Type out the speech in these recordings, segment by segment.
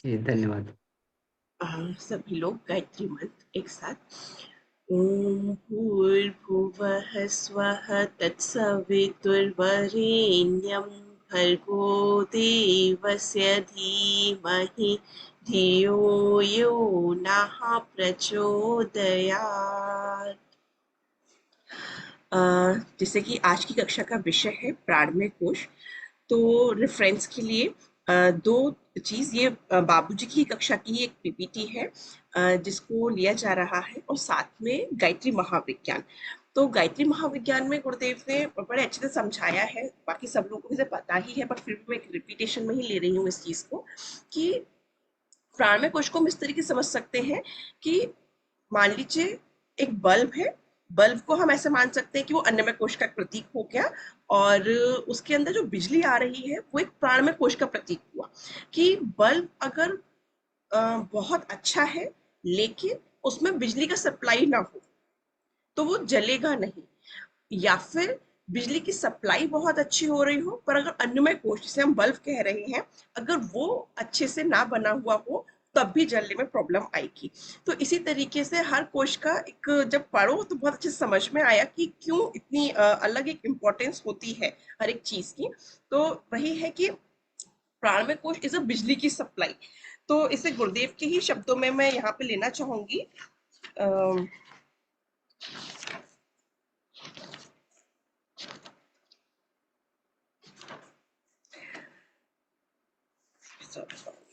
जी, धन्यवाद। सभी लोग गायत्री मंत्र एक साथ। ओम भूर्भुवः स्वः तत्सवितुर्वरेण्यं भर्गो देवस्य धीमहि धियो यो नः प्रचोदयात्। जैसे कि आज की कक्षा का विषय है प्राणमय कोश। तो रेफरेंस के लिए दो चीज ये बाबूजी की कक्षा की ही एक पीपीटी है जिसको लिया जा रहा है, और साथ में गायत्री महाविज्ञान। तो गायत्री महाविज्ञान में गुरुदेव ने बड़े अच्छे से समझाया है, बाकी सब लोगों को इसे पता ही है, बट फिर भी मैं एक रिपीटेशन में ही ले रही हूँ इस चीज को कि प्राणमय कोश को हम इस तरीके से समझ सकते हैं कि मान लीजिए एक बल्ब है। बल्ब को हम ऐसे मान सकते हैं कि वो अन्नमय कोश का प्रतीक हो गया, और उसके अंदर जो बिजली आ रही है वो एक प्राणमय कोश का प्रतीक हुआ। कि बल्ब अगर बहुत अच्छा है लेकिन उसमें बिजली का सप्लाई ना हो तो वो जलेगा नहीं। या फिर बिजली की सप्लाई बहुत अच्छी हो रही हो पर अगर अन्नमय कोश जिसे हम बल्ब कह रहे हैं, अगर वो अच्छे से ना बना हुआ हो तब भी जलने में प्रॉब्लम आएगी। तो इसी तरीके से हर कोश का एक जब पढ़ो तो बहुत अच्छे से समझ में आया कि क्यों इतनी अलग एक इम्पोर्टेंस होती है हर एक चीज की। तो वही है कि प्राणमय कोश इज अ बिजली की सप्लाई। तो इसे गुरुदेव के ही शब्दों में मैं यहाँ पे लेना चाहूंगी। अम,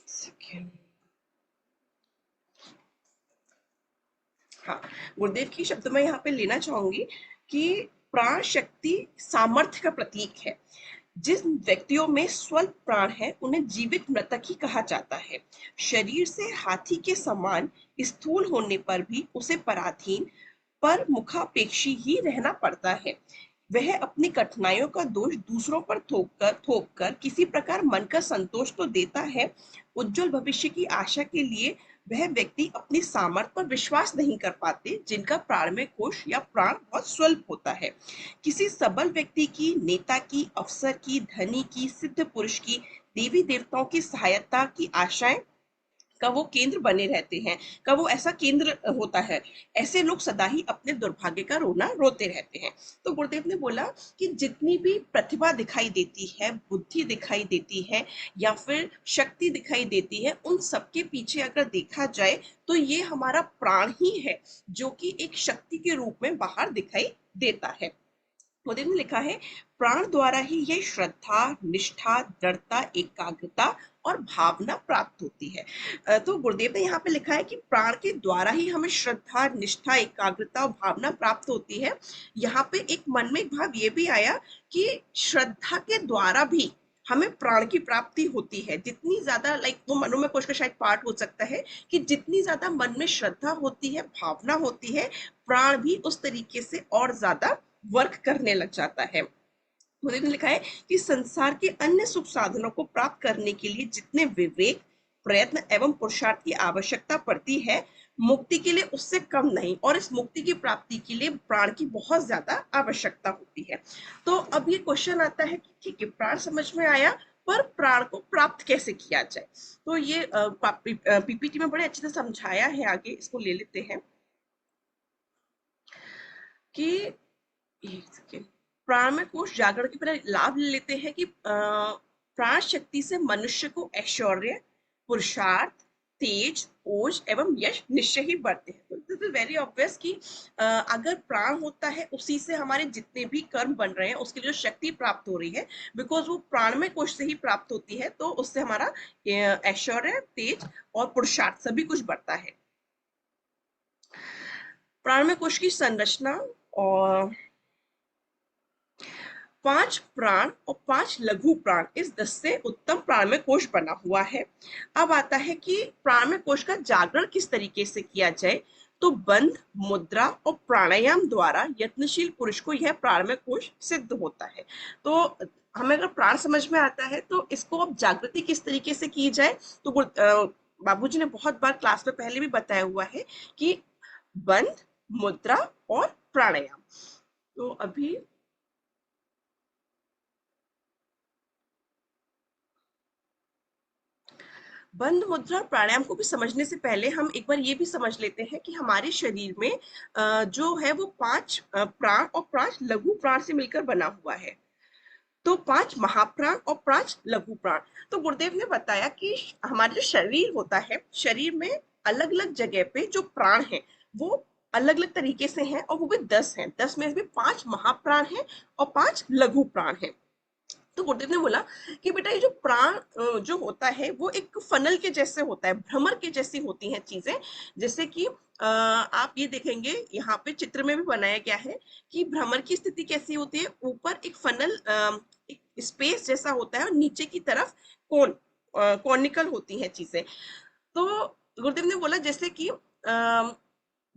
second. हाँ, गुरुदेव की शब्द मैं यहाँ पे लेना चाहूंगी कि प्राण शक्ति सामर्थ्य का प्रतीक है। जिस व्यक्तियों में स्वल्प प्राण है उन्हें जीवित मृतक ही कहा जाता है। शरीर से हाथी के समान स्थूल होने पर भी उसे पराधीन पर मुखापेक्षी ही रहना पड़ता है। वह अपनी कठिनाइयों का दोष दूसरों पर थोप कर किसी प्रकार मन का संतोष तो देता है। उज्जवल भविष्य की आशा के लिए वह व्यक्ति अपनी सामर्थ्य पर विश्वास नहीं कर पाते जिनका प्राणमय कोश या प्राण बहुत स्वल्प होता है। किसी सबल व्यक्ति की, नेता की, अफसर की, धनी की, सिद्ध पुरुष की, देवी देवताओं की सहायता की आशाएं का वो केंद्र बने रहते हैं, का वो ऐसा केंद्र होता है। ऐसे लोग सदा ही अपने दुर्भाग्य का रोना रोते रहते हैं। तो गुरुदेव ने बोला कि जितनी भी प्रतिभा दिखाई देती है, बुद्धि दिखाई देती है या फिर शक्ति दिखाई देती है, उन सबके पीछे अगर देखा जाए तो ये हमारा प्राण ही है जो कि एक शक्ति के रूप में बाहर दिखाई देता है। गुरुदेव ने लिखा है प्राण द्वारा ही ये श्रद्धा, निष्ठा, दृढ़ता, एकाग्रता और भावना प्राप्त होती है। तो गुरुदेव ने यहाँ पे लिखा है कि प्राण के द्वारा ही हमें श्रद्धा, निष्ठा, एकाग्रता और भावना प्राप्त होती है। यहाँ पे एक मन में एक भाव ये भी आया कि श्रद्धा के द्वारा भी हमें प्राण की प्राप्ति होती है। जितनी ज्यादा लाइक वो मनोमय कोश का शायद पार्ट हो सकता है कि जितनी ज्यादा मन में श्रद्धा होती है, भावना होती है, प्राण भी उस तरीके से और ज्यादा वर्क करने लग जाता है। मोदी ने लिखा है कि संसार के अन्य सुख साधनों को प्राप्त करने के लिए जितने विवेक, प्रयत्न एवं पुरुषार्थ की आवश्यकता पड़ती है, मुक्ति के लिए उससे कम नहीं, और इस मुक्ति की प्राप्ति के लिए प्राण की बहुत ज्यादा आवश्यकता होती है। तो अब ये क्वेश्चन आता है कि ठीक है, प्राण समझ में आया, पर प्राण को प्राप्त कैसे किया जाए। तो ये पीपीटी में बड़े अच्छे से समझाया है, आगे इसको ले लेते हैं कि एक सेकेंड। प्राणमय कोश जागरण के पहले लाभ ले लेते हैं कि प्राण शक्ति से मनुष्य को ऐश्वर्य, पुरुषार्थ, तेज, ओज एवं यश निश्चय ही बढ़ते हैं। तो दिस इज वेरी ऑब्वियस कि अगर प्राण होता है उसी से हमारे जितने भी कर्म बन रहे हैं उसके लिए जो शक्ति प्राप्त हो रही है, बिकॉज वो प्राणमय कोश से ही प्राप्त होती है, तो उससे हमारा ऐश्वर्य, तेज और पुरुषार्थ सभी कुछ बढ़ता है। प्राणमय कोश की संरचना और 5 प्राण और 5 लघु प्राण इस 10 से उत्तम प्राणमय कोश बना हुआ है। अब आता है कि प्राणमय कोश का जागरण किस तरीके से किया जाए। तो बंध, मुद्रा और प्राणायाम द्वारा यत्नशील पुरुष को यह प्राणमय कोश सिद्ध होता है। तो हमें अगर प्राण समझ में आता है तो इसको अब जागृति किस तरीके से की जाए। तो बाबूजी ने बहुत बार क्लास में पहले भी बताया हुआ है कि बंध, मुद्रा और प्राणायाम। तो अभी बंद मुद्रा प्राणायाम को भी समझने से पहले हम एक बार ये भी समझ लेते हैं कि हमारे शरीर में जो है वो 5 प्राण और 5 लघु प्राण से मिलकर बना हुआ है। तो 5 महाप्राण और 5 लघु प्राण। तो गुरुदेव ने बताया कि हमारा जो शरीर होता है, शरीर में अलग-अलग जगह पे जो प्राण हैं, वो अलग-अलग तरीके से हैं और वो भी 10 हैं। 10 में से भी 5 महाप्राण हैं और 5 लघु प्राण हैं। तो गुरुदेव ने बोला कि बेटा ये जो प्राण जो होता है वो एक फनल के जैसे होता है, भ्रमर के जैसी होती हैं चीजें। जैसे कि आप ये देखेंगे यहाँ पे चित्र में भी बनाया गया है कि भ्रमर की स्थिति कैसी होती है। ऊपर एक फनल एक स्पेस जैसा होता है और नीचे की तरफ कॉनिकल होती हैं चीजें। तो गुरुदेव ने बोला जैसे कि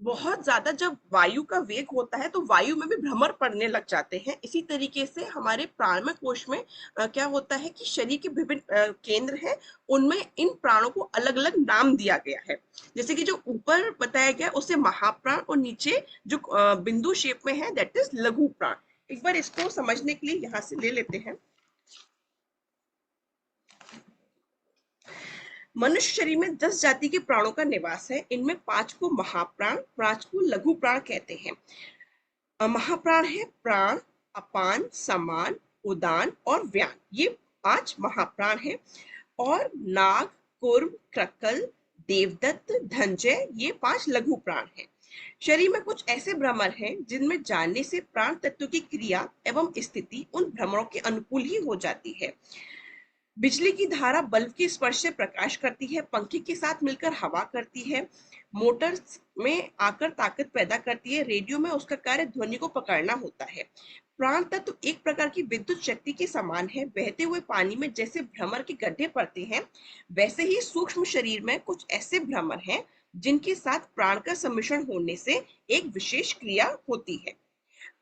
बहुत ज्यादा जब वायु का वेग होता है तो वायु में भी भ्रमर पड़ने लग जाते हैं। इसी तरीके से हमारे प्राणमय कोश में क्या होता है कि शरीर के विभिन्न केंद्र हैं, उनमें इन प्राणों को अलग अलग नाम दिया गया है। जैसे कि जो ऊपर बताया गया उसे महाप्राण और नीचे जो बिंदु शेप में है दैट इज लघु प्राण। एक बार इसको समझने के लिए यहाँ से ले लेते हैं। मनुष्य शरीर में 10 जाति के प्राणों का निवास है। इनमें 5 को महाप्राण, 5 को लघु प्राण कहते हैं। महाप्राण है प्राण, अपान, समान, उदान और व्यान। ये 5 महाप्राण हैं। और नाग, कुर्म, क्रकल, देवदत्त, धनजय ये 5 लघु प्राण हैं। शरीर में कुछ ऐसे भ्रमर हैं जिनमें जानने से प्राण तत्व की क्रिया एवं स्थिति उन भ्रमरों के अनुकूल ही हो जाती है। बिजली की धारा बल्ब के स्पर्श से प्रकाश करती है, पंखे के साथ मिलकर हवा करती है, मोटर में आकर ताकत पैदा करती है, रेडियो में उसका कार्य ध्वनि को पकड़ना होता है। प्राण तत्व एक प्रकार की विद्युत शक्ति के समान है। बहते हुए पानी में जैसे भ्रमर के गड्ढे पड़ते हैं, वैसे ही सूक्ष्म शरीर में कुछ ऐसे भ्रमर हैं जिनके साथ प्राण का सम्मिश्रण होने से एक विशेष क्रिया होती है।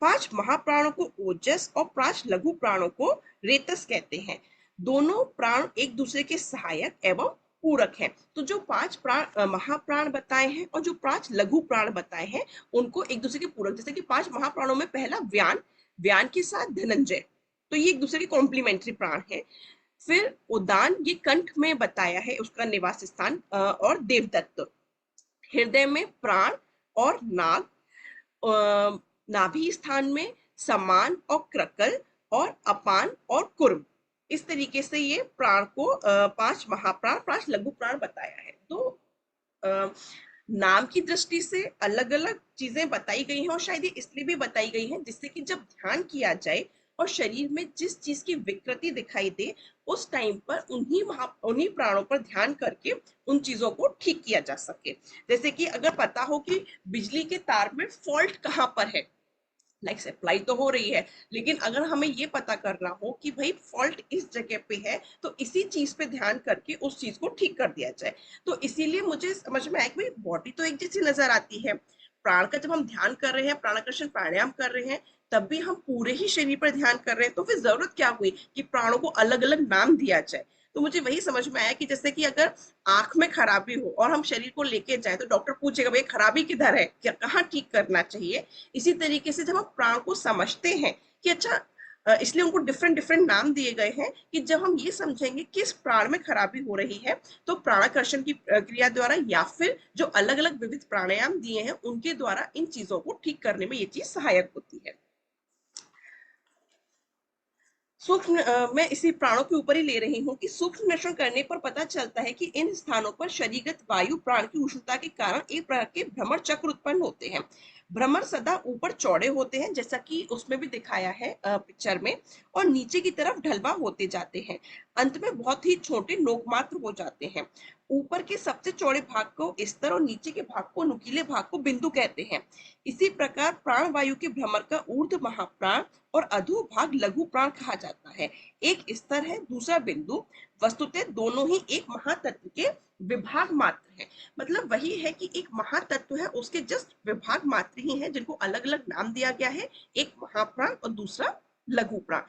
5 महाप्राणों को ओजस और 5 लघु प्राणों को रेतस कहते हैं। दोनों प्राण एक दूसरे के सहायक एवं पूरक हैं। तो जो 5 महाप्राण बताए हैं और जो 5 लघु प्राण बताए हैं, उनको एक दूसरे के पूरक, जैसे कि 5 महाप्राणों में पहला व्यान, व्यान के साथ धनंजय, तो ये एक दूसरे के कॉम्प्लीमेंट्री प्राण है। फिर उदान, ये कंठ में बताया है उसका निवास स्थान, और देवदत्त हृदय में प्राण और नाग, नाभि स्थान में समान और क्रकल और अपान और कुर्म। इस तरीके से ये प्राण को 5 महाप्राण 5 लघु प्राण बताया है। तो अ, नाम की दृष्टि से अलग अलग चीजें बताई गई हैं और शायद ये इसलिए भी बताई गई हैं जिससे कि जब ध्यान किया जाए और शरीर में जिस चीज की विकृति दिखाई दे, उस टाइम पर उन्हीं प्राणों पर ध्यान करके उन चीजों को ठीक किया जा सके। जैसे कि अगर पता हो कि बिजली के तार में फॉल्ट कहाँ पर है, लाइक सप्लाई तो हो रही है, लेकिन अगर हमें ये पता करना हो कि भाई फॉल्ट इस जगह पे है, तो इसी चीज पे ध्यान करके उस चीज को ठीक कर दिया जाए। तो इसीलिए मुझे समझ में आया कि भाई बॉडी तो एक जैसी नजर आती है, प्राण का जब हम ध्यान कर रहे हैं, प्राणाकर्षण प्राणायाम कर रहे हैं, तब भी हम पूरे ही शरीर पर ध्यान कर रहे हैं, तो फिर जरूरत क्या हुई कि प्राणों को अलग अलग नाम दिया जाए। तो मुझे वही समझ में आया कि जैसे कि अगर आंख में खराबी हो और हम शरीर को लेके जाए तो डॉक्टर पूछेगा भाई खराबी किधर है, क्या कहाँ ठीक करना चाहिए। इसी तरीके से जब हम प्राण को समझते हैं कि अच्छा, इसलिए उनको डिफरेंट डिफरेंट नाम दिए गए हैं कि जब हम ये समझेंगे किस प्राण में खराबी हो रही है, तो प्राणाकर्षण की क्रिया द्वारा या फिर जो अलग अलग विविध प्राणायाम दिए हैं उनके द्वारा इन चीजों को ठीक करने में ये चीज सहायक होती है। सूक्ष्म मैं इसी प्राणों के ऊपर ही ले रही हूँ कि सूक्ष्म निरीक्षण करने पर पता चलता है कि इन स्थानों पर शरीरगत वायु प्राण की उष्णता के कारण एक प्रकार के भ्रमर चक्र उत्पन्न होते हैं। भ्रमर सदा ऊपर चौड़े होते हैं जैसा कि उसमें भी दिखाया है पिक्चर में, और नीचे की तरफ ढलवा होते जाते हैं। अंत में बहुत ही छोटे नोक मात्र हो जाते हैं। ऊपर के सबसे चौड़े भाग को स्तर और नीचे के भाग को, नुकीले भाग को बिंदु कहते हैं। इसी प्रकार प्राण वायु के भ्रमर का ऊर्ध्व महाप्राण और अधो भाग लघु प्राण कहा जाता है। एक स्तर है, दूसरा बिंदु। वस्तुतः दोनों ही एक महातत्व के विभाग मात्र है। मतलब वही है कि एक महातत्व है, उसके जस्ट विभाग मात्र ही हैं जिनको अलग अलग नाम दिया गया है, एक महाप्राण और दूसरा लघु प्राण।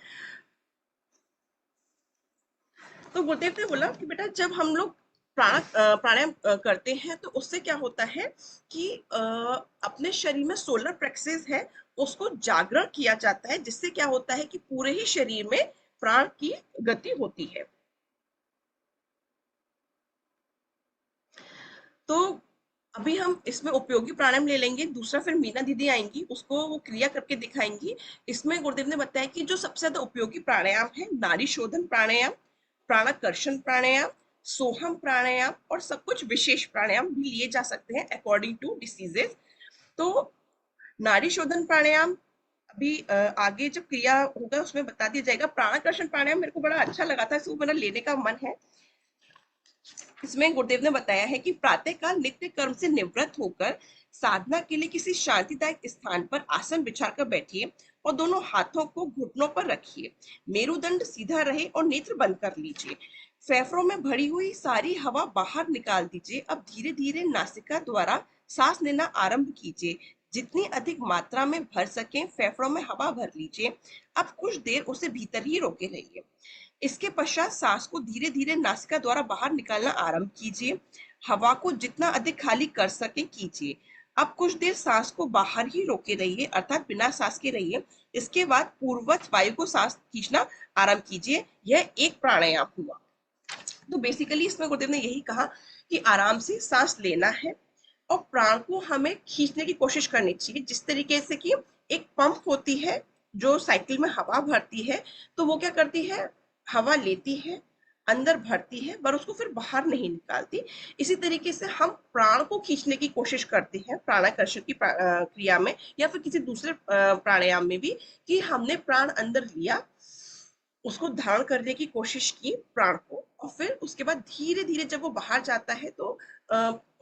तो गुरुदेव ने बोला कि बेटा जब हम लोग प्राणायाम करते हैं तो उससे क्या होता है कि अपने शरीर में सोलर प्लेक्सस है, उसको जागरण किया जाता है, जिससे क्या होता है कि पूरे ही शरीर में प्राण की गति होती है। तो अभी हम इसमें उपयोगी प्राणायाम ले लेंगे, दूसरा फिर मीना दीदी आएंगी, उसको वो क्रिया करके दिखाएंगी। इसमें गुरुदेव ने बताया कि जो सबसे ज्यादा उपयोगी प्राणायाम है, नाड़ी शोधन प्राणायाम, प्राणाकर्षण प्राणायाम, सोहम प्राणायाम और सब कुछ विशेष प्राणायाम भी लिए जा सकते हैं अकॉर्डिंग टू डिसीजेस। तो नाड़ी शोधन प्राणायाम अभी आगे जब क्रिया होगा उसमें बता दिया जाएगा। प्राणाकर्षण प्राणायाम मेरे को बड़ा अच्छा लगा था, इसको मेरा लेने का मन है। इसमें गुरुदेव ने बताया है कि प्रातःकाल नित्य कर्म से निवृत्त होकर साधना के लिए किसी शांतिदायक स्थान पर आसन बिछाकर बैठिए और दोनों हाथों को घुटनों पर रखिए। मेरुदंड सीधा रहे और नेत्र बंद कर लीजिए। फेफड़ों में भरी हुई सारी हवा बाहर निकाल दीजिए। अब धीरे धीरे नासिका द्वारा सांस लेना आरंभ कीजिए। जितनी अधिक मात्रा में भर सके फेफड़ों में हवा भर लीजिए। अब कुछ देर उसे भीतर ही रोके रहिए। इसके पश्चात सांस को धीरे धीरे नासिका द्वारा बाहर निकालना आरंभ कीजिए। हवा को जितना अधिक खाली कर सके कीजिए। अब कुछ देर सांस को बाहर ही रोके रहिए, अर्थात बिना सांस के रहिए। इसके बाद पूर्ववत वायु को सांस खींचना आरंभ कीजिए। यह एक प्राणायाम हुआ। तो बेसिकली इसमें गुरुदेव ने यही कहा कि आराम से सांस लेना है और प्राण को हमें खींचने की कोशिश करनी चाहिए, जिस तरीके से कि एक पंप होती है जो साइकिल में हवा भरती है, तो वो क्या करती है, हवा लेती है, अंदर भरती है, पर उसको फिर बाहर नहीं निकालती। इसी तरीके से हम प्राण को खींचने की कोशिश करते हैं प्राणाकर्षण की क्रिया में या फिर किसी दूसरे प्राणायाम में भी, कि हमने प्राण अंदर लिया, उसको धारण करने की कोशिश की प्राण को, और फिर उसके बाद धीरे धीरे जब वो बाहर जाता है तो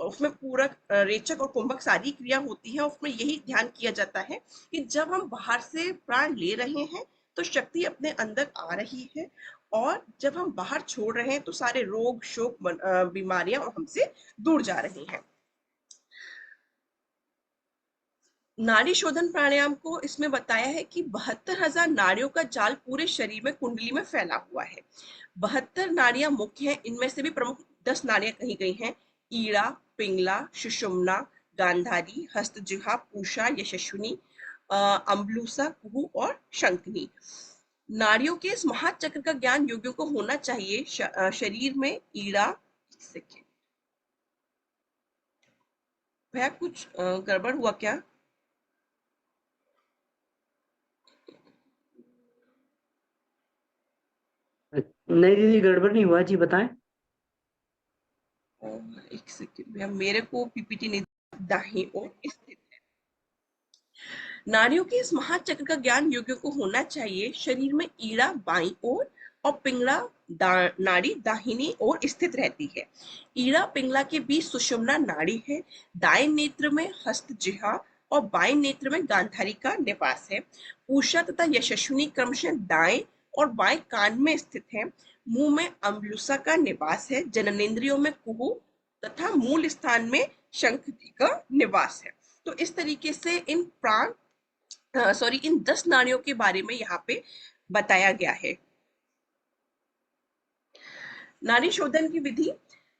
उसमें पूरक, रेचक और कुंभक सारी क्रिया होती है। उसमें यही ध्यान किया जाता है कि जब हम बाहर से प्राण ले रहे हैं तो शक्ति अपने अंदर आ रही है, और जब हम बाहर छोड़ रहे हैं तो सारे रोग शोक बीमारियां हमसे दूर जा रही हैं। नाड़ी शोधन प्राणायाम को इसमें बताया है कि 72,000 नाड़ियों का जाल पूरे शरीर में कुंडली में फैला हुआ है। 72 नाड़ियां मुख्य हैं, इनमें से भी प्रमुख 10 नाड़ियां कही गई हैं। ईड़ा, पिंगला, सुषुम्ना, गांधारी, हस्तजिह्वा, पूषा, यशस्विनी, अम्बुसा, कुहू और शंखनी। नाड़ियों के इस महाचक्र का ज्ञान योगियों को होना चाहिए। शरीर में ईड़ा, सेकेंड भैया कुछ गड़बड़ हुआ क्या? नहीं दीदी, गड़बड़ नहीं हुआ जी, बताएं। एक सेकेंड भैया, मेरे को पीपीटी नहीं, दाहिनी ओर स्थित है। नाड़ियों के इस महाचक्र का ज्ञान योगियों को होना चाहिए। शरीर में ईड़ा बाईं ओर और पिंगला नाड़ी दाहिनी ओर स्थित रहती है। ईड़ा पिंगला के बीच सुषुम्ना नाड़ी है। दाएं नेत्र में हस्तजिह्वा और बाएं नेत्र में गांधारी का निवास है। पूषा तथा यशस्विनी क्रमशः दाएं और बाएं कान में स्थित है। मुंह में अम्बुसा का निवास है। जननेंद्रियों में कुहू तथा मूल स्थान में शंखनी का निवास है। तो इस तरीके से इन इन 10 नाड़ियों के बारे में यहाँ पे बताया गया है। नाड़ी शोधन की विधि,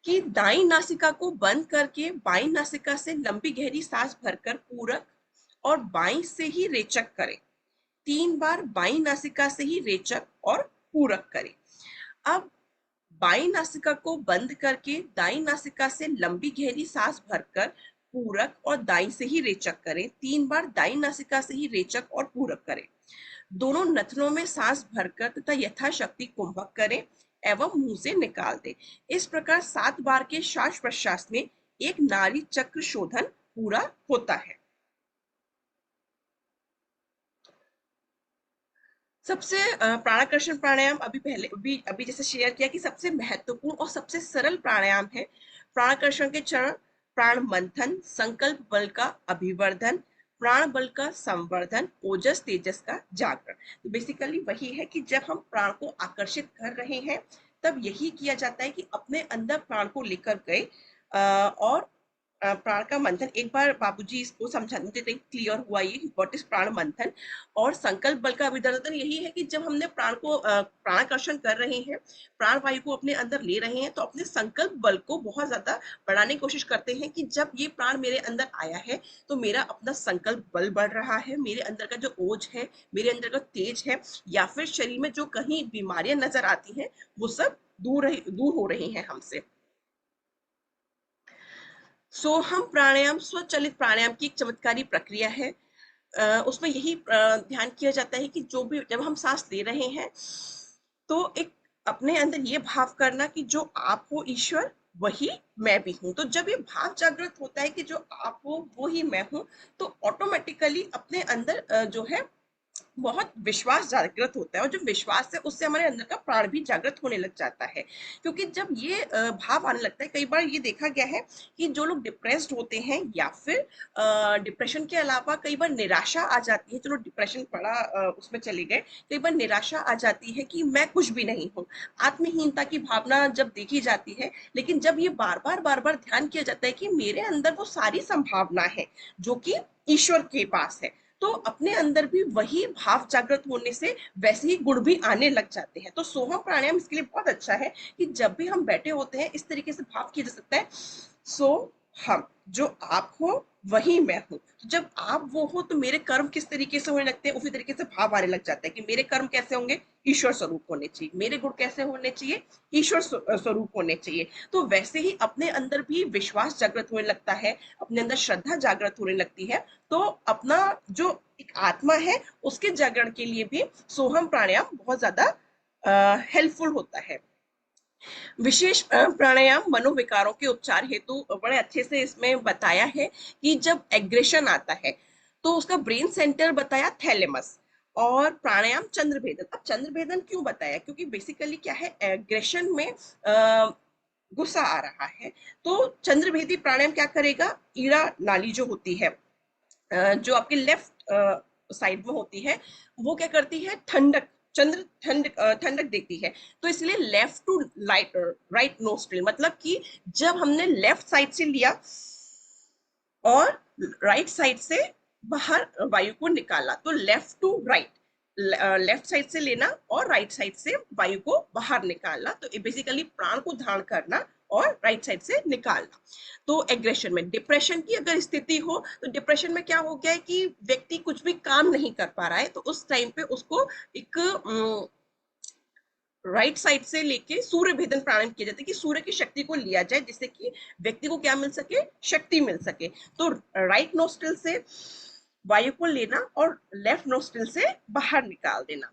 कि दाई नासिका को बंद करके बाई नासिका से लंबी गहरी सांस भरकर पूरक और बाई से ही रेचक करें। 3 बार बाई नासिका से ही रेचक और पूरक करें। अब बाई नासिका को बंद करके दाई नासिका से लंबी गहरी सांस भरकर पूरक और दाई से ही रेचक करें। 3 बार दाई नासिका से ही रेचक और पूरक करें। दोनों नथनों में सांस भरकर तथा यथाशक्ति कुंभक करें एवं मुंह से निकाल दें। इस प्रकार 7 बार के श्वास प्रश्वास में एक नाड़ी चक्र शोधन पूरा होता है। सबसे प्राणाकर्षण प्राणायाम अभी जैसे शेयर किया कि सबसे महत्वपूर्ण और सबसे सरल प्राणायाम है। प्राणाकर्षण के चरण, प्राण मंथन, संकल्प बल का अभिवर्धन, प्राण बल का संवर्धन, ओजस तेजस का जागरण। तो बेसिकली वही है कि जब हम प्राण को आकर्षित कर रहे हैं तब यही किया जाता है कि अपने अंदर प्राण को लेकर गए, और प्राण का मंथन, एक बार बाबूजी इसको समझा, मुझे क्लियर हुआ ये व्हाट इज प्राण मंथन। और संकल्प बल का अभिवर्धन यही है कि जब हमने प्राण को प्राणाकर्षण कर रहे हैं, प्राण वायु को अपने अंदर ले रहे हैं, तो अपने संकल्प बल को बहुत ज्यादा बढ़ाने की कोशिश करते हैं कि जब ये प्राण मेरे अंदर आया है तो मेरा अपना संकल्प बल बढ़ रहा है, मेरे अंदर का जो ओज है, मेरे अंदर का तेज है, या फिर शरीर में जो कहीं बीमारियां नजर आती हैं वो सब दूर हो रही हैं हमसे। सोहम प्राणायाम स्वचालित प्राणायाम की एक चमत्कारी प्रक्रिया है। उसमें यही ध्यान किया जाता है कि जो भी जब हम सांस ले रहे हैं तो एक अपने अंदर ये भाव करना कि जो आप हो ईश्वर वही मैं भी हूं। तो जब ये भाव जागृत होता है कि जो आप हो वो ही मैं हूं, तो ऑटोमेटिकली अपने अंदर जो है बहुत विश्वास जागृत होता है, और जो विश्वास है उससे हमारे अंदर का प्राण भी जागृत होने लग जाता है। क्योंकि जब ये भाव आने लगता है, कई बार ये देखा गया है कि जो लोग डिप्रेस्ड होते हैं या फिर डिप्रेशन के अलावा कई बार निराशा आ जाती है, चलो डिप्रेशन पड़ा उसमें चले गए, कई बार निराशा आ जाती है कि मैं कुछ भी नहीं हूँ, आत्महीनता की भावना जब देखी जाती है। लेकिन जब ये बार बार ध्यान किया जाता है कि मेरे अंदर वो सारी संभावना है जो कि ईश्वर के पास है, तो अपने अंदर भी वही भाव जागृत होने से वैसे ही गुण भी आने लग जाते हैं। तो सोहम प्राणायाम इसके लिए बहुत अच्छा है कि जब भी हम बैठे होते हैं इस तरीके से भाव किया जा सकता है, सो हम जो आप हो वही मैं हूं। तो जब आप वो हो तो मेरे कर्म किस तरीके से होने लगते हैं, उसी तरीके से भाव आने लग जाता है कि मेरे कर्म कैसे होंगे, ईश्वर स्वरूप होने चाहिए, मेरे गुण कैसे होने चाहिए, ईश्वर स्वरूप होने चाहिए। तो वैसे ही अपने अंदर भी विश्वास जागृत होने लगता है, अपने अंदर श्रद्धा जागृत होने लगती है। तो अपना जो एक आत्मा है उसके जागरण के लिए भी सोहम प्राणायाम बहुत ज्यादा हेल्पफुल होता है। विशेष प्राणायाम मनोविकारों के उपचार हेतु बड़े अच्छे से इसमें बताया है कि जब एग्रेशन आता है तो उसका ब्रेन सेंटर बताया थैलेमस, और प्राणायाम चंद्रभेदन। अब चंद्रभेदन क्यों बताया, क्योंकि बेसिकली क्या है, एग्रेशन में गुस्सा आ रहा है, तो चंद्रभेदी प्राणायाम क्या करेगा, ईड़ा नाली जो होती है जो आपके लेफ्ट साइड में होती है, वो क्या करती है, ठंडक, चंद्र ठंडक देती है। तो इसलिए लेफ्ट टू राइट नोस्ट्रिल, मतलब कि जब हमने लेफ्ट साइड से लिया और राइट साइड से बाहर वायु को निकाला, तो left to right, left side से लेना और राइट साइड से वायु को बाहर निकालना, तो बेसिकली प्राण को धारण करना और राइट साइड से निकालना। तो एग्रेशन में, डिप्रेशन की अगर स्थिति हो तो डिप्रेशन में क्या हो गया है कि व्यक्ति कुछ भी काम नहीं कर पा रहा है, तो उस टाइम पे उसको एक राइट साइड से लेके सूर्य भेदन प्राणायाम किया जाता है कि सूर्य की शक्ति को लिया जाए जिससे कि व्यक्ति को क्या मिल सके, शक्ति मिल सके। तो राइट नोस्ट्रिल से वायु को लेना और लेफ्ट नोस्ट्रिल से बाहर निकाल देना।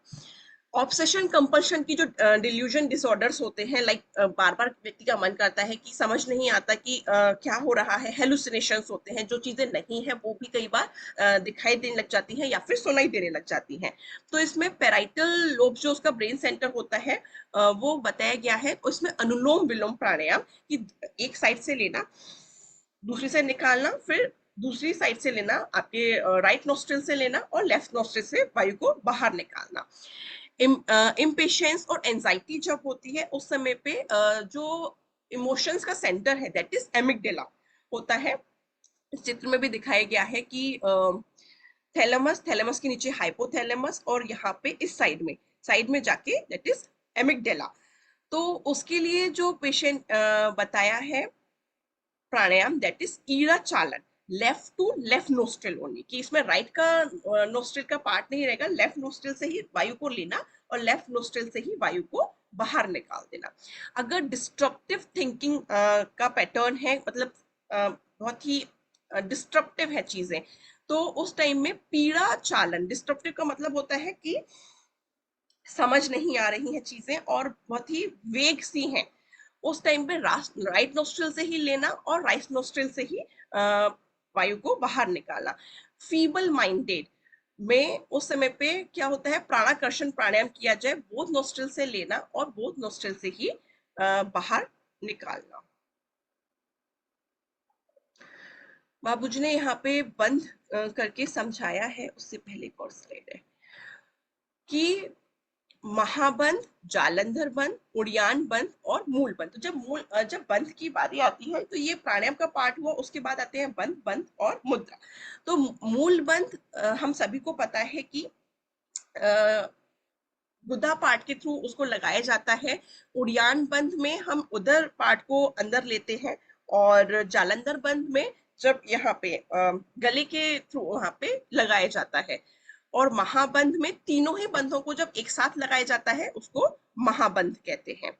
ऑब्सेशन कंपल्शन की जो डिल्यूजन डिसऑर्डर्स होते हैं, लाइक बार बार व्यक्ति का मन करता है कि समझ नहीं आता कि क्या हो रहा है, हेलुसिनेशंस होते हैं, जो चीजें नहीं है वो भी कई बार दिखाई देने लग जाती हैं या फिर सुनाई देने लग जाती हैं। तो इसमें पैराइटल लोब जो उसका ब्रेन सेंटर होता है वो बताया गया है। उसमें अनुलोम विलोम प्राणायाम की एक साइड से लेना, दूसरी से निकालना, फिर दूसरी साइड से लेना, आपके राइट नोस्ट्रिल से लेना और लेफ्ट नोस्ट्रिल से वायु को बाहर निकालना। इम्पेशेंस और एंजाइटी जब होती है उस समय पे जो इमोशंस का सेंटर है दैट इज एमिगडेला होता है। इस चित्र में भी दिखाया गया है कि थैलेमस, थैलेमस के नीचे हाइपोथैलेमस, और यहाँ पे इस साइड में जाके दैट इज एमिगडेला। तो उसके लिए जो पेशेंट बताया है प्राणायाम दैट इज ईड़ा चालन, left to left nostril only, कि इसमें राइट का नोस्ट्रिल का पार्ट नहीं रहेगा, लेफ्ट नोस्ट्रिल से ही वायु को लेना और लेफ्ट नोस्ट्रिल से ही वायु को बाहर निकाल देना। अगर डिस्ट्रप्टिव थिंकिंग का पैटर्न है, मतलब बहुत ही डिस्ट्रप्टिव है चीजें, तो उस टाइम में पीड़ा चालन, डिस्ट्रप्टिव का मतलब होता है कि समझ नहीं आ रही हैं चीजें और बहुत ही वेग सी हैं, उस टाइम पे राइट नोस्ट्रिल से ही लेना और राइट नोस्ट्रिल से ही वायु को बाहर निकाला। फीबल माइंडेड में उस समय पे क्या होता है, प्राणाकर्षण प्राणायाम किया जाए, बोथ नोस्ट्रिल से लेना और बोथ नोस्ट्रिल से ही बाहर निकालना। बाबूजी ने यहाँ पे बंद करके समझाया है, उससे पहले एक और स्लाइड है कि महाबंध, जालंधर बंध, उड़ियान बंध और मूल बंध। तो जब बंध की बारी आती है तो ये प्राणायाम का पार्ट हुआ, उसके बाद आते हैं बंध, बंध और मुद्रा। तो मूल बंध हम सभी को पता है कि गुदा पार्ट के थ्रू उसको लगाया जाता है। उड़ियान बंध में हम उदर पार्ट को अंदर लेते हैं, और जालंधर बंध में जब यहाँ पे गले के थ्रू वहां पे लगाया जाता है, और महाबंध में तीनों ही बंधों को जब एक साथ लगाया जाता है उसको महाबंध कहते हैं।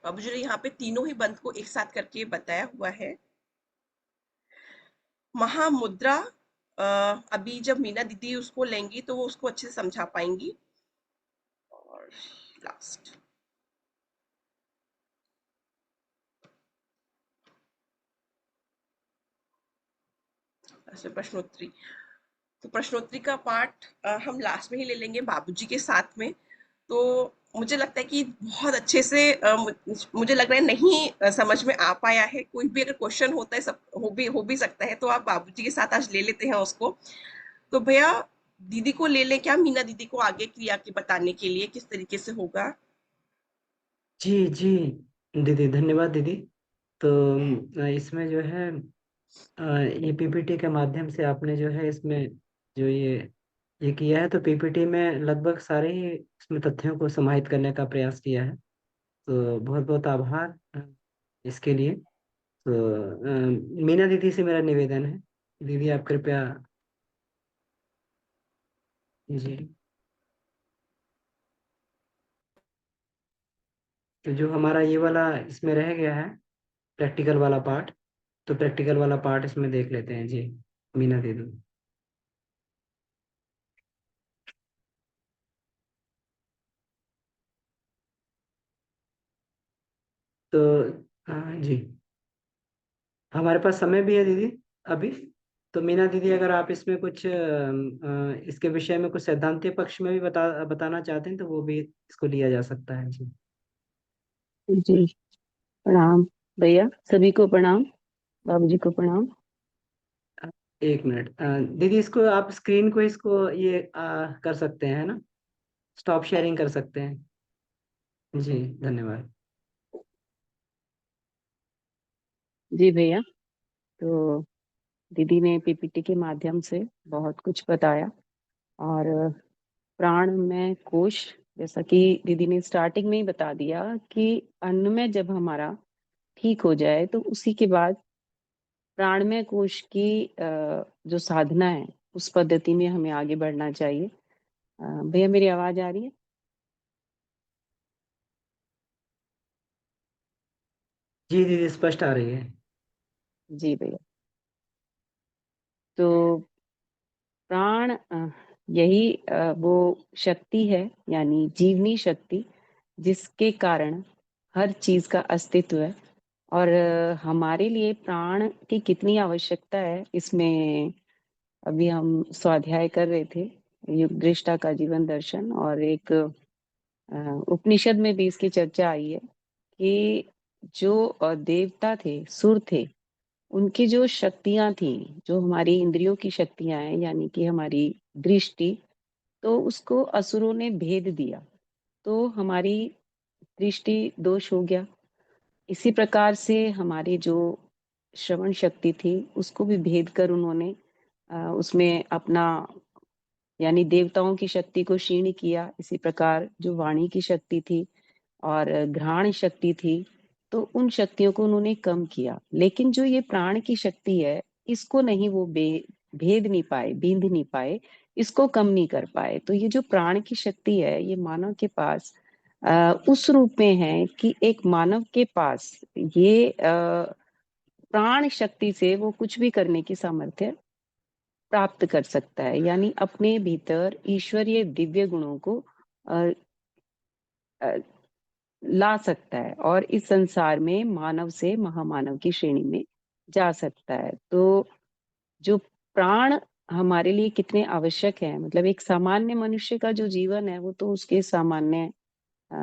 बाबूजी ने यहाँ पे तीनों ही बंध को एक साथ करके बताया हुआ है। महामुद्रा अभी जब मीना दीदी उसको लेंगी तो वो उसको अच्छे से समझा पाएंगी। और लास्ट प्रश्नोत्तरी। तो प्रश्नोत्तरी का पार्ट हम लास्ट में ही ले लेंगे बाबूजी के साथ में। तो मुझे लगता है कि बहुत अच्छे से मुझे लग रहा है नहीं समझ में आ पाया है। कोई भी अगर क्वेश्चन होता है, सब हो भी सकता है, तो आप बाबूजी के साथ आज ले लेते हैं उसको। तो भैया दीदी को ले लें क्या, मीना दीदी को आगे क्रिया के बताने के लिए किस तरीके से होगा? जी जी दीदी, धन्यवाद दीदी। तो इसमें जो है ये पीपीटी के माध्यम से आपने जो है इसमें जो ये किया है, तो पीपीटी में लगभग सारे ही इसमें तथ्यों को समाहित करने का प्रयास किया है। तो बहुत बहुत आभार इसके लिए। तो मीना दीदी से मेरा निवेदन है, दीदी आप कृपया। जी। तो जो हमारा ये वाला इसमें रह गया है, प्रैक्टिकल वाला पार्ट, तो प्रैक्टिकल वाला पार्ट इसमें देख लेते हैं जी, मीना दीदी। तो जी, हमारे पास समय भी है दीदी अभी। तो मीना दीदी, अगर आप इसमें कुछ इसके विषय में कुछ सैद्धांतिक पक्ष में भी बताना चाहते हैं तो वो भी इसको लिया जा सकता है जी। जी प्रणाम भैया, सभी को प्रणाम, बाबूजी को प्रणाम। एक मिनट दीदी, इसको आप स्क्रीन को इसको ये कर सकते हैं ना, स्टॉप शेयरिंग कर सकते हैं। जी धन्यवाद। जी भैया, तो दीदी ने पीपीटी के माध्यम से बहुत कुछ बताया। और प्राण में कोश, जैसा कि दीदी ने स्टार्टिंग में ही बता दिया कि अन्न में जब हमारा ठीक हो जाए तो उसी के बाद प्राणमय कोश की जो साधना है उस पद्धति में हमें आगे बढ़ना चाहिए। भैया मेरी आवाज आ रही है? जी दीदी, स्पष्ट आ रही है। जी भैया, तो प्राण यही वो शक्ति है, यानी जीवनी शक्ति, जिसके कारण हर चीज का अस्तित्व है। और हमारे लिए प्राण की कितनी आवश्यकता है, इसमें अभी हम स्वाध्याय कर रहे थे, युग दृष्टा का जीवन दर्शन, और एक उपनिषद में भी इसकी चर्चा आई है कि जो देवता थे, सुर थे, उनकी जो शक्तियां थी, जो हमारी इंद्रियों की शक्तियां हैं, यानी कि हमारी दृष्टि, तो उसको असुरों ने भेद दिया, तो हमारी दृष्टि दोष हो गया। इसी प्रकार से हमारी जो श्रवण शक्ति थी उसको भी भेद कर उन्होंने उसमें अपना, यानी देवताओं की शक्ति को क्षीण किया। इसी प्रकार जो वाणी की शक्ति थी और घ्राण शक्ति थी, तो उन शक्तियों को उन्होंने कम किया। लेकिन जो ये प्राण की शक्ति है, इसको नहीं वो भेद नहीं पाए, बींध नहीं पाए, इसको कम नहीं कर पाए। तो ये जो प्राण की शक्ति है, ये मानव के पास उस रूप में है कि एक मानव के पास ये प्राण शक्ति से वो कुछ भी करने की सामर्थ्य प्राप्त कर सकता है, यानी अपने भीतर ईश्वरीय दिव्य गुणों को अ, अ, ला सकता है और इस संसार में मानव से महामानव की श्रेणी में जा सकता है। तो जो प्राण हमारे लिए कितने आवश्यक है, मतलब एक सामान्य मनुष्य का जो जीवन है वो तो उसके सामान्य अ,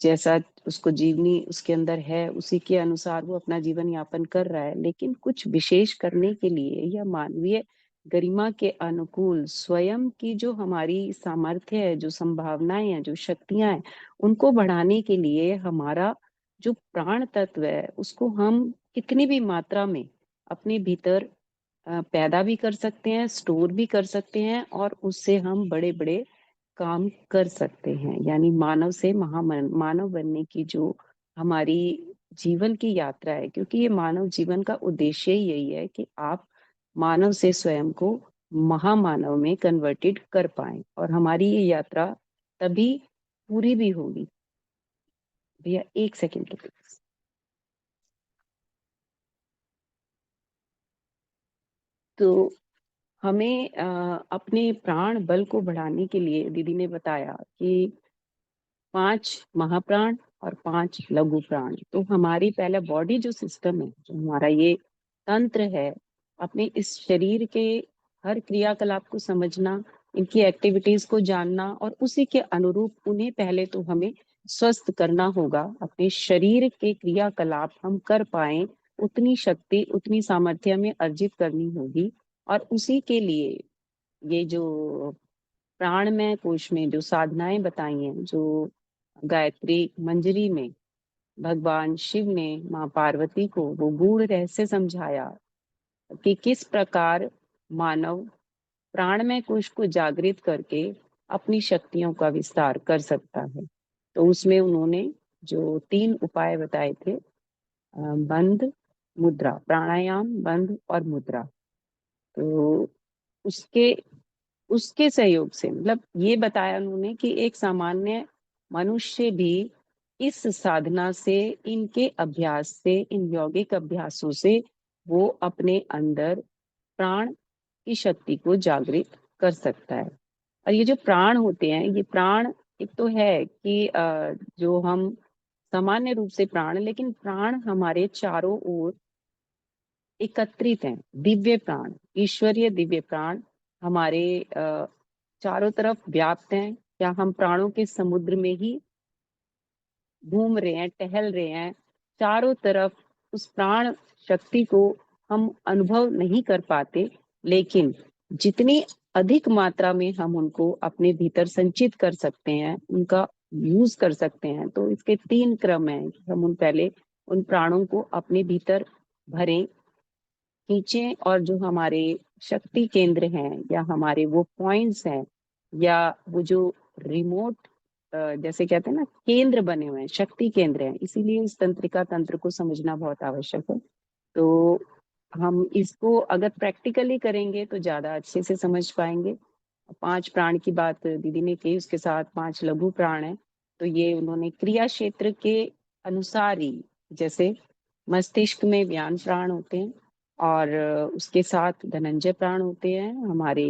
जैसा उसको जीवनी उसके अंदर है उसी के अनुसार वो अपना जीवन यापन कर रहा है। लेकिन कुछ विशेष करने के लिए या मानवीय गरिमा के अनुकूल स्वयं की जो हमारी सामर्थ्य है, जो संभावनाएं हैं, जो शक्तियां हैं, उनको बढ़ाने के लिए हमारा जो प्राण तत्व है उसको हम कितनी भी मात्रा में अपने भीतर पैदा भी कर सकते हैं, स्टोर भी कर सकते हैं, और उससे हम बड़े बड़े काम कर सकते हैं। यानी मानव से मानव बनने की जो हमारी जीवन की यात्रा है, क्योंकि ये मानव जीवन का उद्देश्य ही यही है कि आप मानव से स्वयं को महामानव में कन्वर्टेड कर पाए, और हमारी ये यात्रा तभी पूरी भी होगी भैया 1 सेकेंड रुको। तो हमें अपने प्राण बल को बढ़ाने के लिए दीदी ने बताया कि 5 महाप्राण और 5 लघु प्राण। तो हमारी पहले बॉडी जो सिस्टम है, जो हमारा ये तंत्र है, अपने इस शरीर के हर क्रियाकलाप को समझना, इनकी एक्टिविटीज को जानना और उसी के अनुरूप उन्हें पहले तो हमें स्वस्थ करना होगा। अपने शरीर के क्रियाकलाप हम कर पाए उतनी शक्ति, उतनी सामर्थ्य में अर्जित करनी होगी। और उसी के लिए ये जो प्राणमय कोश में जो साधनाएं बताई हैं, जो गायत्री मंजरी में भगवान शिव ने माँ पार्वती को वो गूढ़ रहस्य समझाया कि किस प्रकार मानव प्राणमय कोश को जागृत करके अपनी शक्तियों का विस्तार कर सकता है। तो उसमें उन्होंने जो 3 उपाय बताए थे, बंध, मुद्रा, प्राणायाम, बंध और मुद्रा। तो उसके उसके सहयोग से, मतलब ये बताया उन्होंने कि एक सामान्य मनुष्य भी इस साधना से, इनके अभ्यास से, इन यौगिक अभ्यासों से वो अपने अंदर प्राण की शक्ति को जागृत कर सकता है। और ये जो प्राण होते हैं, ये प्राण एक तो है कि जो हम सामान्य रूप से प्राण, लेकिन प्राण हमारे चारों ओर एकत्रित हैं। दिव्य प्राण, ईश्वरीय दिव्य प्राण हमारे चारों तरफ व्याप्त हैं। क्या हम प्राणों के समुद्र में ही घूम रहे हैं, टहल रहे हैं? चारों तरफ उस प्राण शक्ति को हम अनुभव नहीं कर पाते, लेकिन जितनी अधिक मात्रा में हम उनको अपने भीतर संचित कर सकते हैं, उनका यूज कर सकते हैं। तो इसके 3 क्रम हैं कि हम पहले उन प्राणों को अपने भीतर भरें, खींचें, और जो हमारे शक्ति केंद्र हैं या हमारे वो पॉइंट्स हैं या वो जो रिमोट, जैसे कहते हैं ना, केंद्र बने हुए हैं, शक्ति केंद्र हैं। इसीलिए इस तंत्रिका तंत्र को समझना बहुत आवश्यक है। तो हम इसको अगर प्रैक्टिकली करेंगे तो ज्यादा अच्छे से समझ पाएंगे। 5 प्राण की बात दीदी ने की, उसके साथ 5 लघु प्राण हैं। तो ये उन्होंने क्रिया क्षेत्र के अनुसार ही, जैसे मस्तिष्क में व्यान प्राण होते हैं और उसके साथ धनंजय प्राण होते हैं, हमारे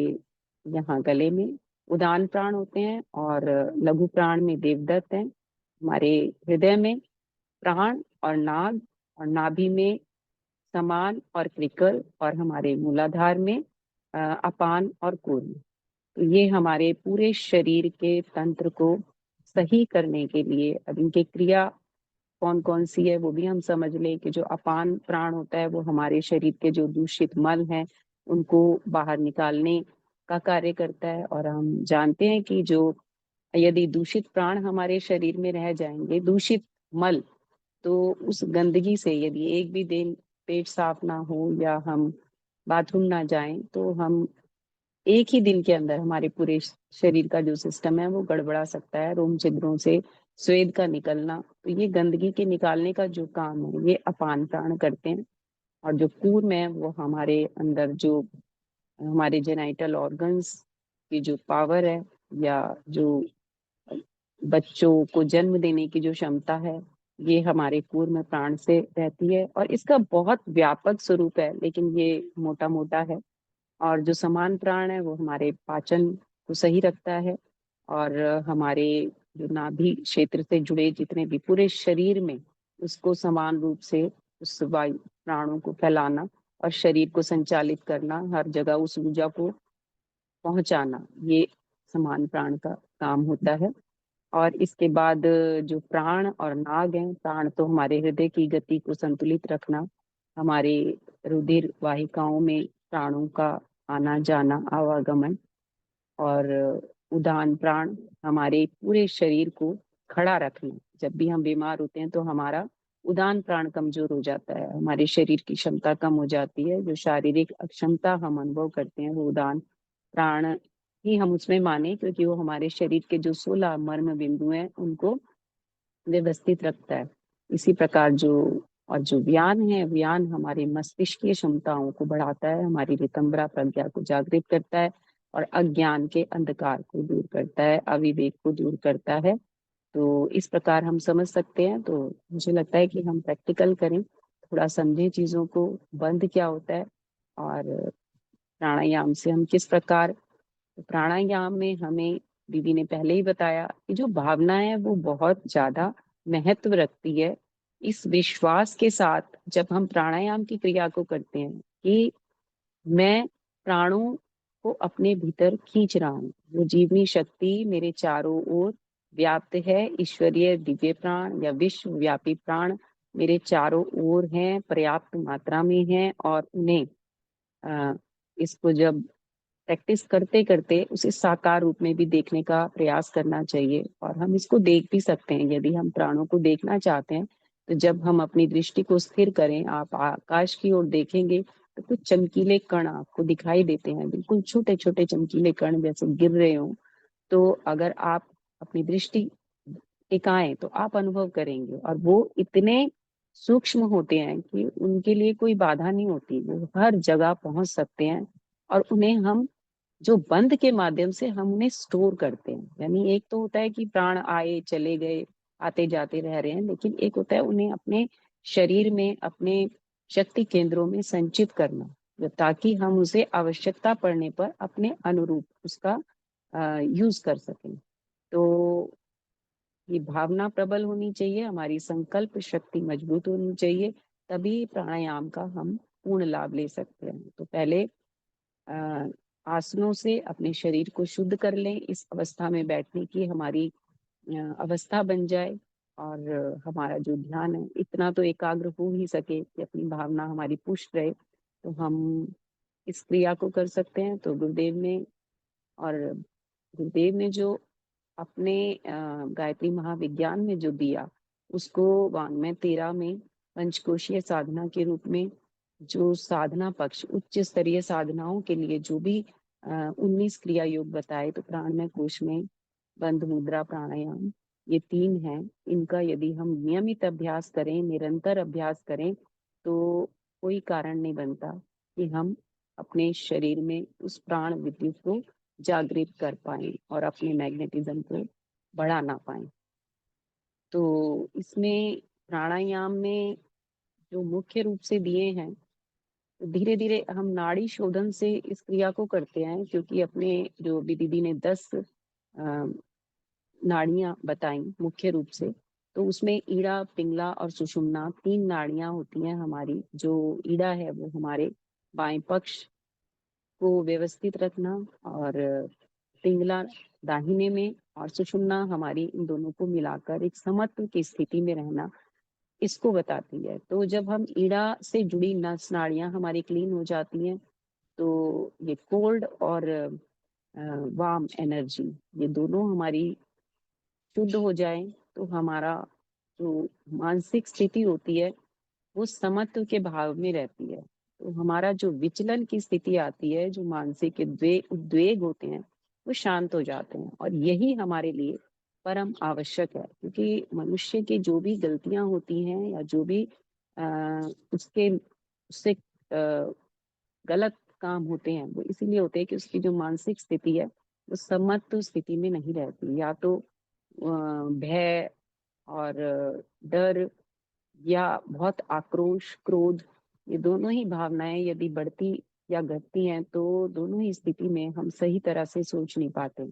यहाँ गले में उदान प्राण होते हैं, और लघु प्राण में देवदत्त हैं। हमारे हृदय में प्राण और नाग, और नाभि में समान और क्रिकल, और हमारे मूलाधार में अपान और कूर्म। तो ये हमारे पूरे शरीर के तंत्र को सही करने के लिए, अब इनके क्रिया कौन कौन सी है वो भी हम समझ लें कि जो अपान प्राण होता है वो हमारे शरीर के जो दूषित मल हैं उनको बाहर निकालने का कार्य करता है। और हम जानते हैं कि जो यदि दूषित प्राण हमारे शरीर में रह जाएंगे, दूषित मल, तो उस गंदगी से यदि एक भी दिन पेट साफ ना हो या हम बाथरूम ना जाएं, तो हम एक ही दिन के अंदर हमारे पूरे शरीर का जो सिस्टम है वो गड़बड़ा सकता है। रोम छिद्रों से स्वेद का निकलना, तो ये गंदगी के निकालने का जो काम है ये अपान प्राण करते हैं। और जो कूर्म है वो हमारे अंदर जो हमारे जेनाइटल ऑर्गन्स की जो पावर है, या जो बच्चों को जन्म देने की जो क्षमता है, ये हमारे कूर्म प्राण से रहती है। और इसका बहुत व्यापक स्वरूप है, लेकिन ये मोटा मोटा है। और जो समान प्राण है वो हमारे पाचन को सही रखता है, और हमारे जो नाभि क्षेत्र से जुड़े जितने भी पूरे शरीर में, उसको समान रूप से उस वायु प्राणों को फैलाना और शरीर को संचालित करना, हर जगह उस ऊर्जा को पहुंचाना, ये समान प्राण का काम होता है। और इसके बाद जो प्राण और नाग हैं, प्राण तो हमारे हृदय की गति को संतुलित रखना, हमारे रुधिर वाहिकाओं में प्राणों का आना जाना, आवागमन। और उदान प्राण हमारे पूरे शरीर को खड़ा रखना। जब भी हम बीमार होते हैं तो हमारा उदान प्राण कमजोर हो जाता है, हमारे शरीर की क्षमता कम हो जाती है। जो शारीरिक अक्षमता हम अनुभव करते हैं वो उदान प्राण ही हम उसमें माने, क्योंकि वो हमारे शरीर के जो 16 मर्म बिंदु हैं उनको व्यवस्थित रखता है। इसी प्रकार जो, और जो व्यान है, व्यान हमारे मस्तिष्कीय क्षमताओं को बढ़ाता है, हमारी रितंबरा प्रज्ञा को जागृत करता है, और अज्ञान के अंधकार को दूर करता है, अविवेक को दूर करता है। तो इस प्रकार हम समझ सकते हैं। तो मुझे लगता है कि हम प्रैक्टिकल करें, थोड़ा समझें चीजों को, बंध क्या होता है और प्राणायाम से हम किस प्रकार। प्राणायाम में हमें दीदी ने पहले ही बताया कि जो भावना है वो बहुत ज्यादा महत्व रखती है। इस विश्वास के साथ जब हम प्राणायाम की क्रिया को करते हैं कि मैं प्राणों को अपने भीतर खींच रहा हूँ, वो जीवनी शक्ति मेरे चारों ओर व्याप्त है, ईश्वरीय दिव्य प्राण या विश्व व्यापी प्राण मेरे चारों ओर हैं, पर्याप्त मात्रा में हैं, और उन्हें इसको जब प्रैक्टिस करते करते उसे साकार रूप में भी देखने का प्रयास करना चाहिए। और हम इसको देख भी सकते हैं, यदि हम प्राणों को देखना चाहते हैं तो जब हम अपनी दृष्टि को स्थिर करें, आप आकाश की ओर देखेंगे तो कुछ चमकीले कण आपको दिखाई देते हैं, बिल्कुल छोटे छोटे चमकीले कण जैसे गिर रहे हो। तो अगर आप अपनी दृष्टि टिकाएं तो आप अनुभव करेंगे, और वो इतने सूक्ष्म होते हैं कि उनके लिए कोई बाधा नहीं होती, वो हर जगह पहुंच सकते हैं। और उन्हें हम जो बंध के माध्यम से हम उन्हें स्टोर करते हैं, यानी एक तो होता है कि प्राण आए चले गए, आते जाते रह रहे हैं, लेकिन एक होता है उन्हें अपने शरीर में, अपने शक्ति केंद्रों में संचित करना, ताकि हम उसे आवश्यकता पड़ने पर अपने अनुरूप उसका यूज कर सकें। तो ये भावना प्रबल होनी चाहिए, हमारी संकल्प शक्ति मजबूत होनी चाहिए, तभी प्राणायाम का हम पूर्ण लाभ ले सकते हैं। तो पहले अ, आसनों से अपने शरीर को शुद्ध कर लें, इस अवस्था में बैठने की हमारी अवस्था बन जाए, और हमारा जो ध्यान है इतना तो एकाग्र हो ही सके कि अपनी भावना हमारी पुष्ट रहे, तो हम इस क्रिया को कर सकते हैं। तो गुरुदेव ने जो अपने गायत्री महाविज्ञान में जो दिया, उसको वाङ्मय 13 में पंचकोशीय साधना के रूप में जो साधना पक्ष, उच्च स्तरीय साधनाओं के लिए जो भी 19 क्रिया योग बताए, तो प्राणमय कोश में बंध मुद्रा प्राणायाम, ये 3 हैं। इनका यदि हम नियमित अभ्यास करें, निरंतर अभ्यास करें, तो कोई कारण नहीं बनता कि हम अपने शरीर में उस प्राण विद्युत को जागृत कर पाए और अपने मैग्नेटिज्म को बढ़ा ना पाए। तो इसमें प्राणायाम में जो मुख्य रूप से दिए हैं, तो धीरे धीरे हम नाड़ी शोधन से इस क्रिया को करते हैं, क्योंकि अपने जो भी दीदी ने 10 नाड़ियां बताई मुख्य रूप से, तो उसमें ईड़ा, पिंगला और सुषुम्ना 3 नाड़ियां होती हैं हमारी। जो ईड़ा है वो हमारे बाएं पक्ष को व्यवस्थित रखना, और पिंगला दाहिने में, और सुषुम्ना हमारी इन दोनों को मिलाकर एक समत्व की स्थिति में रहना, इसको बताती है। तो जब हम ईड़ा से जुड़ी नस नाड़ियां हमारी क्लीन हो जाती हैं, तो ये कोल्ड और वार्म एनर्जी, ये दोनों हमारी शुद्ध हो जाए, तो हमारा जो मानसिक स्थिति होती है वो समत्व के भाव में रहती है। तो हमारा जो विचलन की स्थिति आती है, जो मानसिक उद्वेग होते हैं, वो शांत हो जाते हैं। और यही हमारे लिए परम आवश्यक है, क्योंकि मनुष्य की जो भी गलतियां होती हैं या जो भी उसके उससे गलत काम होते हैं, वो इसीलिए होते हैं कि उसकी जो मानसिक स्थिति है वो समत्व स्थिति में नहीं रहती। या तो भय और डर, या बहुत आक्रोश, क्रोध, ये दोनों ही भावनाएं यदि बढ़ती या घटती हैं, तो दोनों ही स्थिति में हम सही तरह से सोच नहीं पाते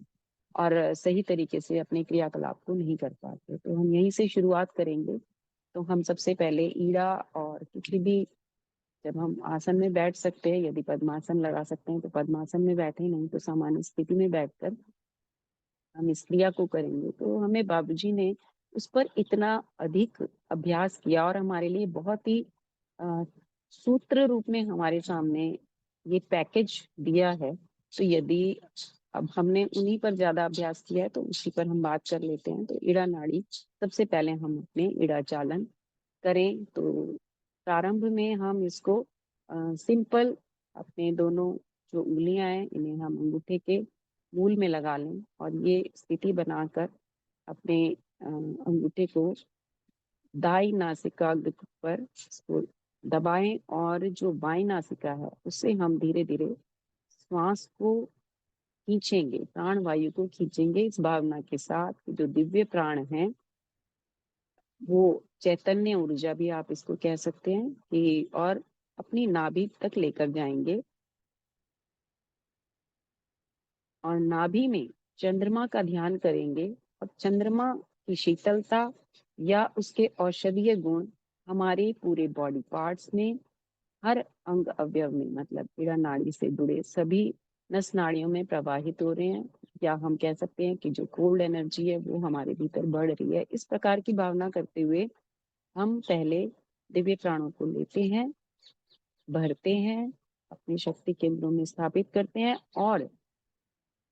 और सही तरीके से अपने क्रियाकलाप को नहीं कर पाते। तो हम यहीं से शुरुआत करेंगे। तो हम सबसे पहले ईड़ा और किसी भी, जब हम आसन में बैठ सकते हैं, यदि पद्मासन लगा सकते हैं तो पद्मासन में बैठे, नहीं तो सामान्य स्थिति में बैठकर हम इस क्रिया को करेंगे। तो हमें बाबूजी ने उस पर इतना अधिक अभ्यास किया और हमारे लिए बहुत ही सूत्र रूप में हमारे सामने ये पैकेज दिया है। तो यदि अब हमने उन्हीं पर ज्यादा अभ्यास किया है तो उसी पर हम बात कर लेते हैं। तो ईड़ा नाड़ी, सबसे पहले हम अपने ईड़ा चालन करें। तो प्रारंभ में हम इसको सिंपल, अपने दोनों जो उंगलियां हैं इन्हें हम अंगूठे के मूल में लगा लें, और ये स्थिति बनाकर अपने अंगूठे को दाई नासिका पर इसको दबाएं, और जो बाई नासिका है उससे हम धीरे धीरे श्वास को खींचेंगे, प्राण वायु को खींचेंगे इस भावना के साथ कि जो दिव्य प्राण है, वो चैतन्य ऊर्जा भी आप इसको कह सकते हैं, कि और अपनी नाभि तक लेकर जाएंगे और नाभि में चंद्रमा का ध्यान करेंगे और चंद्रमा की शीतलता या उसके औषधीय गुण हमारे पूरे बॉडी पार्ट्स में, हर अंग अवयव में, मतलब पीड़ा नाड़ी से जुड़े सभी नस नाड़ियों में प्रवाहित हो रहे हैं, या हम कह सकते हैं कि जो कोल्ड एनर्जी है वो हमारे भीतर बढ़ रही है। इस प्रकार की भावना करते हुए हम पहले दिव्य प्राणों को लेते हैं, भरते हैं, अपनी शक्ति केंद्रों में स्थापित करते हैं और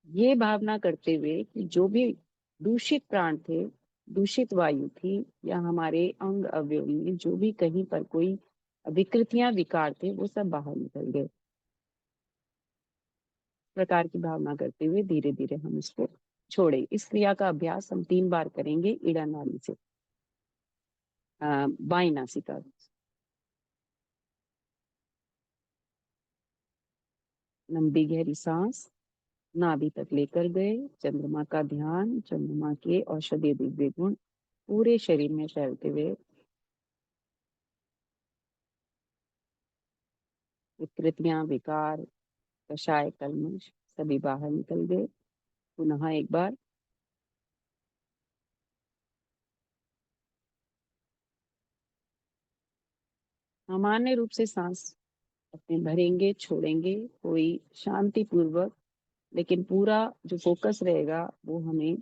ये भावना करते हुए कि जो भी दूषित प्राण थे, दूषित वायु थी, या हमारे अंग अवयव में जो भी कहीं पर कोई विकृतियां विकार थे, वो सब बाहर निकल गए। प्रकार की भावना करते हुए धीरे धीरे हम इसको छोड़े। इस क्रिया का अभ्यास हम 3 बार करेंगे ईड़ा नाड़ी से, बाई नासिका। लंबी गहरी सांस नाभि तक लेकर गए, चंद्रमा का ध्यान, चंद्रमा के औषधीय दिव्य गुण पूरे शरीर में फैलते हुए विकृतियां विकार कषाय कल्मश सभी बाहर निकल गए। पुनः एक बार सामान्य रूप से सांस अपने भरेंगे, छोड़ेंगे, कोई शांति पूर्वक, लेकिन पूरा जो फोकस रहेगा वो हमें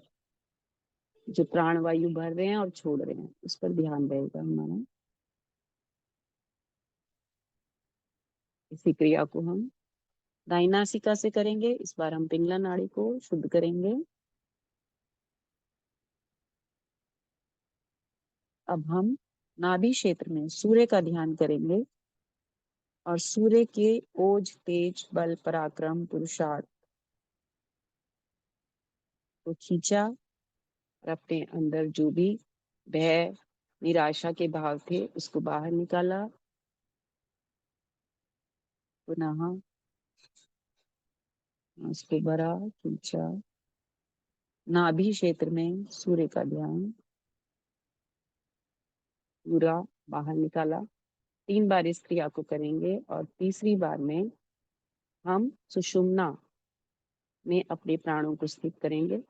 जो प्राण वायु भर रहे हैं और छोड़ रहे हैं उस पर ध्यान रहेगा हमारा। इसी क्रिया को हम दाहिनी नासिका से करेंगे। इस बार हम पिंगला नाड़ी को शुद्ध करेंगे। अब हम नाभि क्षेत्र में सूर्य का ध्यान करेंगे और सूर्य के ओज तेज बल पराक्रम पुरुषार्थ को खींचा और अपने अंदर जो भी भय निराशा के भाव थे उसको बाहर निकाला। पुनः उसको भरा, खींचा, नाभि क्षेत्र में सूर्य का ध्यान पूरा बाहर निकाला। 3 बार इस क्रिया को करेंगे और तीसरी बार में हम सुषुम्ना में अपने प्राणों को स्थित करेंगे।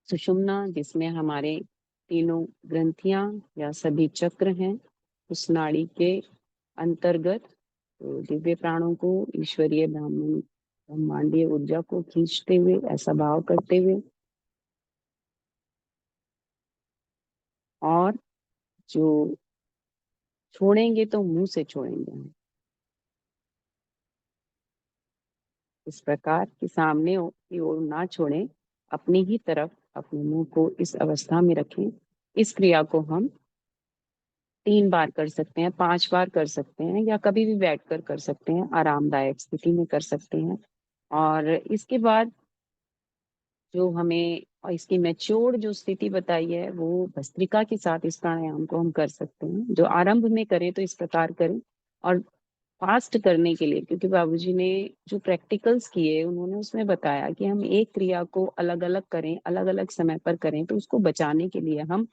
सुषुम्ना जिसमें हमारे तीनों ग्रंथियां या सभी चक्र हैं, उस नाड़ी के अंतर्गत तो दिव्य प्राणों को, ईश्वरीय ब्रह्मांडीय ऊर्जा को खींचते हुए, ऐसा भाव करते हुए, और जो छोड़ेंगे तो मुंह से छोड़ेंगे हम, इस प्रकार कि सामने की ओर ना छोड़ें, अपनी ही तरफ अपने मुंह को इस अवस्था में रखें। इस क्रिया को हम 3 बार कर सकते हैं, 5 बार कर सकते हैं, या कभी भी बैठकर कर सकते हैं, आरामदायक स्थिति में कर सकते हैं। और इसके बाद जो हमें और इसकी मैच्योर जो स्थिति बताई है वो भस्त्रिका के साथ इस प्राणायाम को हम कर सकते हैं। जो आरंभ में करें तो इस प्रकार करें, और फास्ट करने के लिए, क्योंकि बाबूजी ने जो प्रैक्टिकल्स किए उन्होंने उसमें बताया कि हम एक क्रिया को अलग अलग करें, अलग अलग समय पर करें, तो उसको बचाने के लिए हम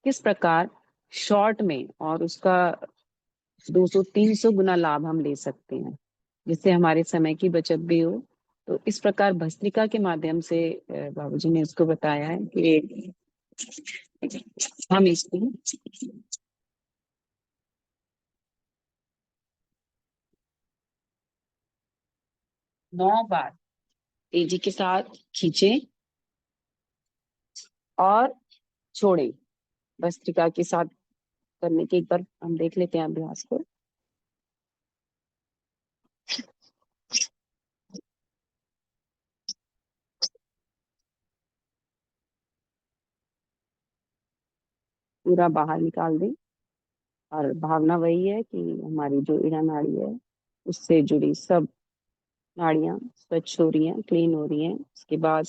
किस प्रकार शॉर्ट में और उसका 200-300 गुना लाभ हम ले सकते हैं, जिससे हमारे समय की बचत भी हो। तो इस प्रकार भस्त्रिका के माध्यम से बाबूजी ने इसको बताया है कि हम इसको 9 बार तेजी के साथ खींचे और छोड़े। भस्त्रिका के साथ करने के एक बार हम देख लेते हैं अभ्यास को। पूरा बाहर निकाल दें, और भावना वही है कि हमारी जो ईड़ा नाड़ी है उससे जुड़ी सब नाड़ियां स्वच्छ हो रही हैं, क्लीन हो रही हैं। उसके बाद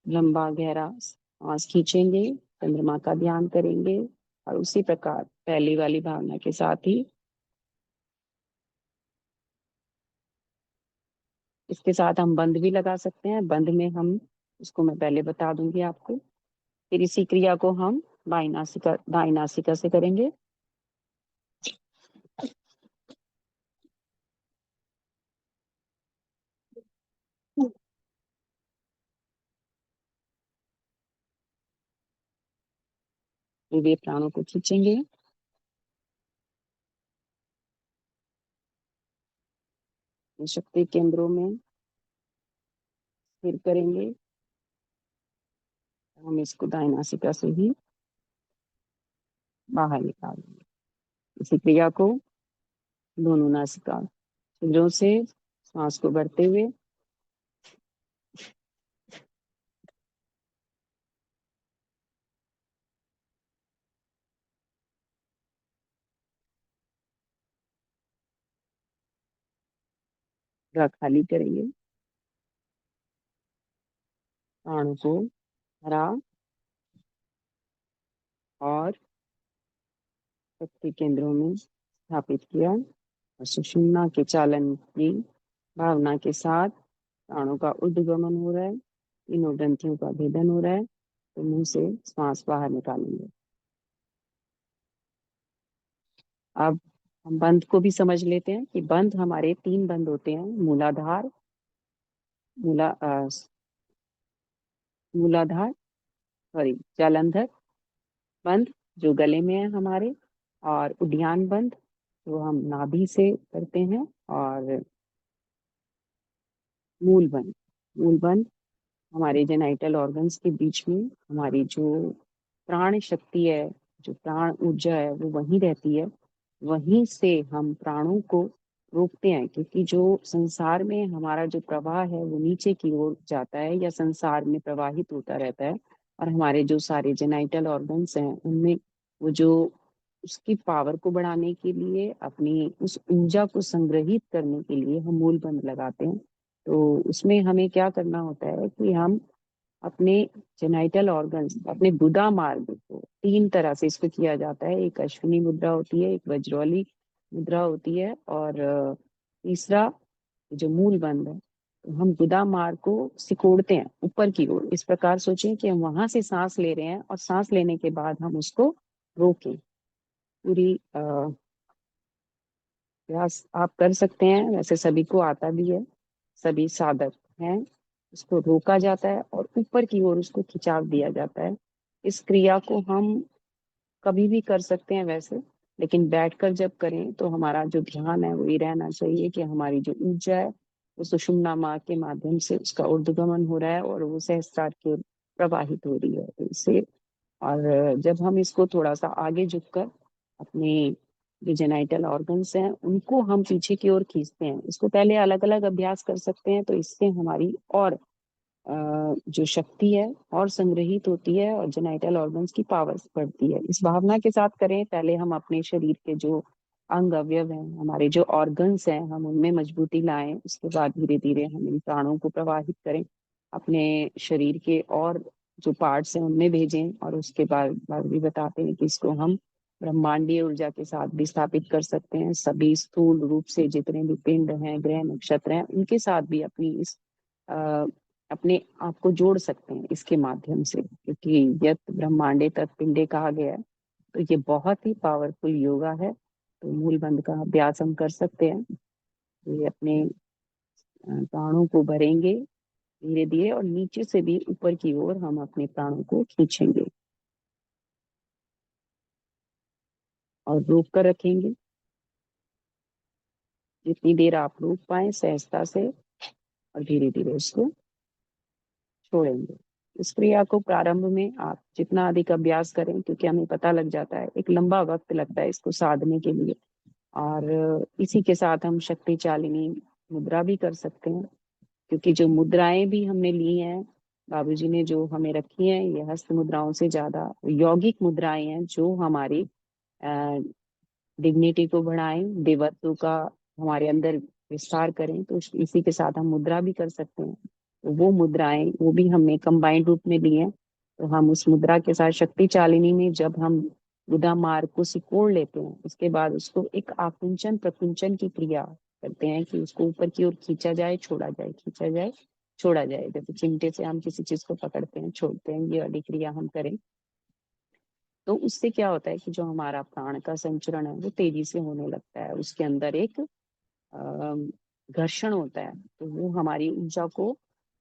लंबा गहरा सांस खींचेंगे, चंद्रमा का ध्यान करेंगे, और उसी प्रकार पहली वाली भावना के साथ ही इसके साथ हम बंध भी लगा सकते हैं। बंध में हम, उसको मैं पहले बता दूंगी आपको। फिर इसी क्रिया को हम दाई नासिका से करेंगे। वे प्राणों को खींचेंगे, शक्ति केंद्रों में स्थिर करेंगे। हम इसको दाई नासिका से ही बाहर निकालेंगे। इसी क्रिया को दोनों नासिका छिद्रों से सांस को भरते हुए पूरा खाली करेंगे। प्राणों को भरा और शक्ति केंद्रों में स्थापित किया, और सुषुम्ना के चालन की भावना के साथ प्राणों का ऊर्ध्वगमन हो रहा है, तीनों ग्रंथियों का भेदन हो रहा है। तो मुंह से श्वास बाहर निकालेंगे। अब हम बंध को भी समझ लेते हैं कि बंध, हमारे 3 बंध होते हैं। मूलाधार, मूला मूलाधार सॉरी जालंधर बंध जो गले में है हमारे, और उद्यान बंध जो हम नाभि से करते हैं, और मूल बंध। मूल बंध हमारे जेनाइटल ऑर्गन्स के बीच में, हमारी जो प्राण शक्ति है, जो प्राण ऊर्जा है, वो वहीं रहती है। वहीं से हम प्राणों को रोकते हैं, क्योंकि जो संसार में हमारा जो प्रवाह है वो नीचे की ओर जाता है या संसार में प्रवाहित होता रहता है। और हमारे जो सारे जेनाइटल ऑर्गन्स हैं उनमें वो जो उसकी पावर को बढ़ाने के लिए, अपनी उस ऊर्जा को संग्रहित करने के लिए हम मूल बंध लगाते हैं। तो उसमें हमें क्या करना होता है कि हम अपने जेनाइटल ऑर्गन्स, अपने गुदा मार्ग को 3 तरह से इसको किया जाता है। एक अश्विनी मुद्रा होती है, एक वज्रौली मुद्रा होती है, और तीसरा जो मूल बंध है। तो हम गुदा मार्ग को सिकोड़ते हैं ऊपर की ओर। इस प्रकार सोचें कि हम वहां से सांस ले रहे हैं, और सांस लेने के बाद हम उसको रोकें। पूरी प्रयास आप कर सकते हैं, वैसे सभी को आता भी है, सभी साधक हैं। उसको रोका जाता है और ऊपर की ओर उसको खिंचाव दिया जाता है। इस क्रिया को हम कभी भी कर सकते हैं वैसे, लेकिन बैठकर जब करें तो हमारा जो ध्यान है वो ये रहना चाहिए कि हमारी जो ऊर्जा है वो सुषुम्ना मार्ग के माध्यम से उसका ऊर्ध्वगमन हो रहा है और वो सहस्त्रार की ओर प्रवाहित हो रही है। तो इससे, और जब हम इसको थोड़ा सा आगे झुककर अपने जो जेनाइटल ऑर्गन्स हैं उनको हम पीछे की ओर खींचते हैं, इसको पहले अलग अलग अभ्यास कर सकते हैं। तो इससे हमारी और जो शक्ति है और संग्रहित होती है, और जेनाइटल ऑर्गन्स की पावर बढ़ती है। इस भावना के साथ करें। पहले हम अपने शरीर के जो अंग अवयव हैं, हमारे जो ऑर्गन्स हैं, हम उनमें मजबूती लाएं। उसके बाद धीरे धीरे हम इन प्राणों को प्रवाहित करें अपने शरीर के और जो पार्ट्स हैं उनमें भेजें। और उसके बाद भी बताते हैं कि इसको हम ब्रह्मांडीय ऊर्जा के साथ भी स्थापित कर सकते हैं। सभी स्थूल रूप से जितने भी पिंड हैं, ग्रह, नक्षत्र हैं, उनके साथ भी अपने आप को जोड़ सकते हैं इसके माध्यम से, क्योंकि यत ब्रह्मांडे तत् पिंडे कहा गया है। तो ये बहुत ही पावरफुल योगा है। तो मूल बंध का अभ्यास हम कर सकते हैं। ये अपने प्राणों को भरेंगे धीरे धीरे, और नीचे से भी ऊपर की ओर हम अपने प्राणों को खींचेंगे और रोक कर रखेंगे। जितनी देर आप रोक पाए सहजता से, और धीरे धीरे उसको छोड़ेंगे। इस क्रिया को प्रारंभ में आप जितना अधिक अभ्यास करें, क्योंकि हमें पता लग जाता है, एक लंबा वक्त लगता है इसको साधने के लिए। और इसी के साथ हम शक्ति चालिनी मुद्रा भी कर सकते हैं, क्योंकि जो मुद्राएं भी हमने ली हैं, बाबूजी ने जो हमें रखी हैं, ये हस्त मुद्राओं से ज्यादा यौगिक मुद्राएं हैं, जो हमारी डिग्निटी को बढ़ाएं, देवत्व का हमारे अंदर विस्तार करें। तो इसी के साथ हम मुद्रा भी कर सकते हैं। तो वो मुद्राएं, वो भी हमने कंबाइंड रूप में ली हैं। तो हम उस मुद्रा के साथ शक्ति चालिनी में जब हम गुदा मार्ग को सिकोड़ लेते हैं, उसके बाद उसको एक आकुंचन प्रकुंचन की क्रिया करते हैं कि उसको ऊपर की ओर खींचा जाए, छोड़ा जाए, खींचा जाए, छोड़ा जाए। जैसे चिमटे से हम किसी चीज को पकड़ते हैं, छोड़ते हैं, ये वाली क्रिया हम करें तो उससे क्या होता है कि जो हमारा प्राण का संचरण है वो तेजी से होने लगता है। उसके अंदर एक घर्षण होता है, तो वो हमारी ऊर्जा को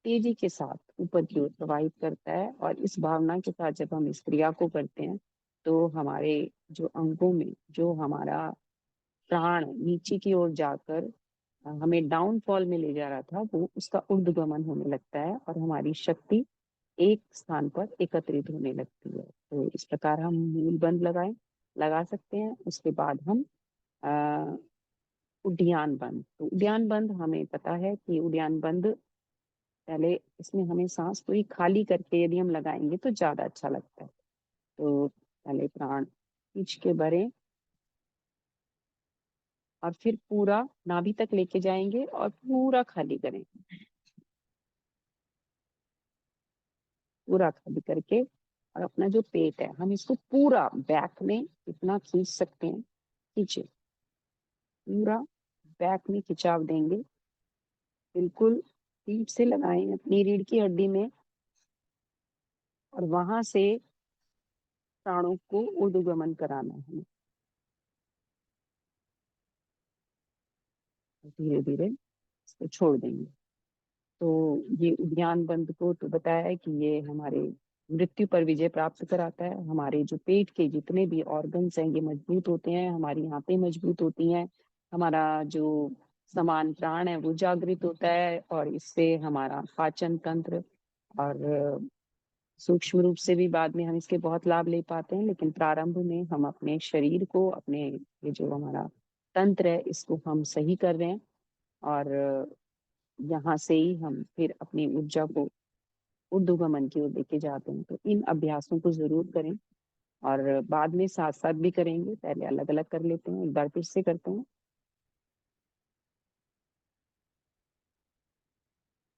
तेजी के साथ ऊपर की ओर प्रवाहित करता है। और इस भावना के साथ जब हम इस क्रिया को करते हैं तो हमारे जो अंगों में जो हमारा प्राण नीचे की ओर जाकर हमें डाउनफॉल में ले जा रहा था, वो उसका ऊर्ध्वगमन होने लगता है और हमारी शक्ति एक स्थान पर एकत्रित होने लगती है। तो इस प्रकार हम मूल बंद लगा सकते हैं। उसके बाद हम अ, उद्यान बंद। तो उद्यान बंद हमें पता है कि उद्यान बंद पहले इसमें हमें सांस पूरी खाली करके यदि हम लगाएंगे तो ज्यादा अच्छा लगता है। तो पहले प्राण खींच के भरें और फिर पूरा नाभि तक लेके जाएंगे और पूरा खाली करें, पूरा खाली करके। और अपना जो पेट है हम इसको पूरा बैक में इतना खींच सकते हैं, खींचे, पूरा बैक में खिंचाव देंगे, बिल्कुल पीठ से लगाएं अपनी रीढ़ की हड्डी में और वहां से प्राणों को ऊर्ध्वगमन कराना है। धीरे धीरे इसको छोड़ देंगे। तो ये उद्यान बंद को तो बताया है कि ये हमारे मृत्यु पर विजय प्राप्त कराता है। हमारे जो पेट के जितने भी ऑर्गन्स हैं ये मजबूत होते हैं, हमारी आंतें मजबूत होती हैं, हमारा जो समान प्राण है वो जागृत होता है और इससे हमारा पाचन तंत्र और सूक्ष्म रूप से भी बाद में हम इसके बहुत लाभ ले पाते हैं। लेकिन प्रारंभ में हम अपने शरीर को, अपने ये जो हमारा तंत्र है इसको हम सही कर रहे हैं और यहाँ से ही हम फिर अपनी ऊर्जा को ऊर्ध्वगमन की ओर लेके जाते हैं। तो इन अभ्यासों को जरूर करें और बाद में साथ साथ भी करेंगे। पहले अलग अलग कर लेते हैं, एक बार फिर से करते हैं।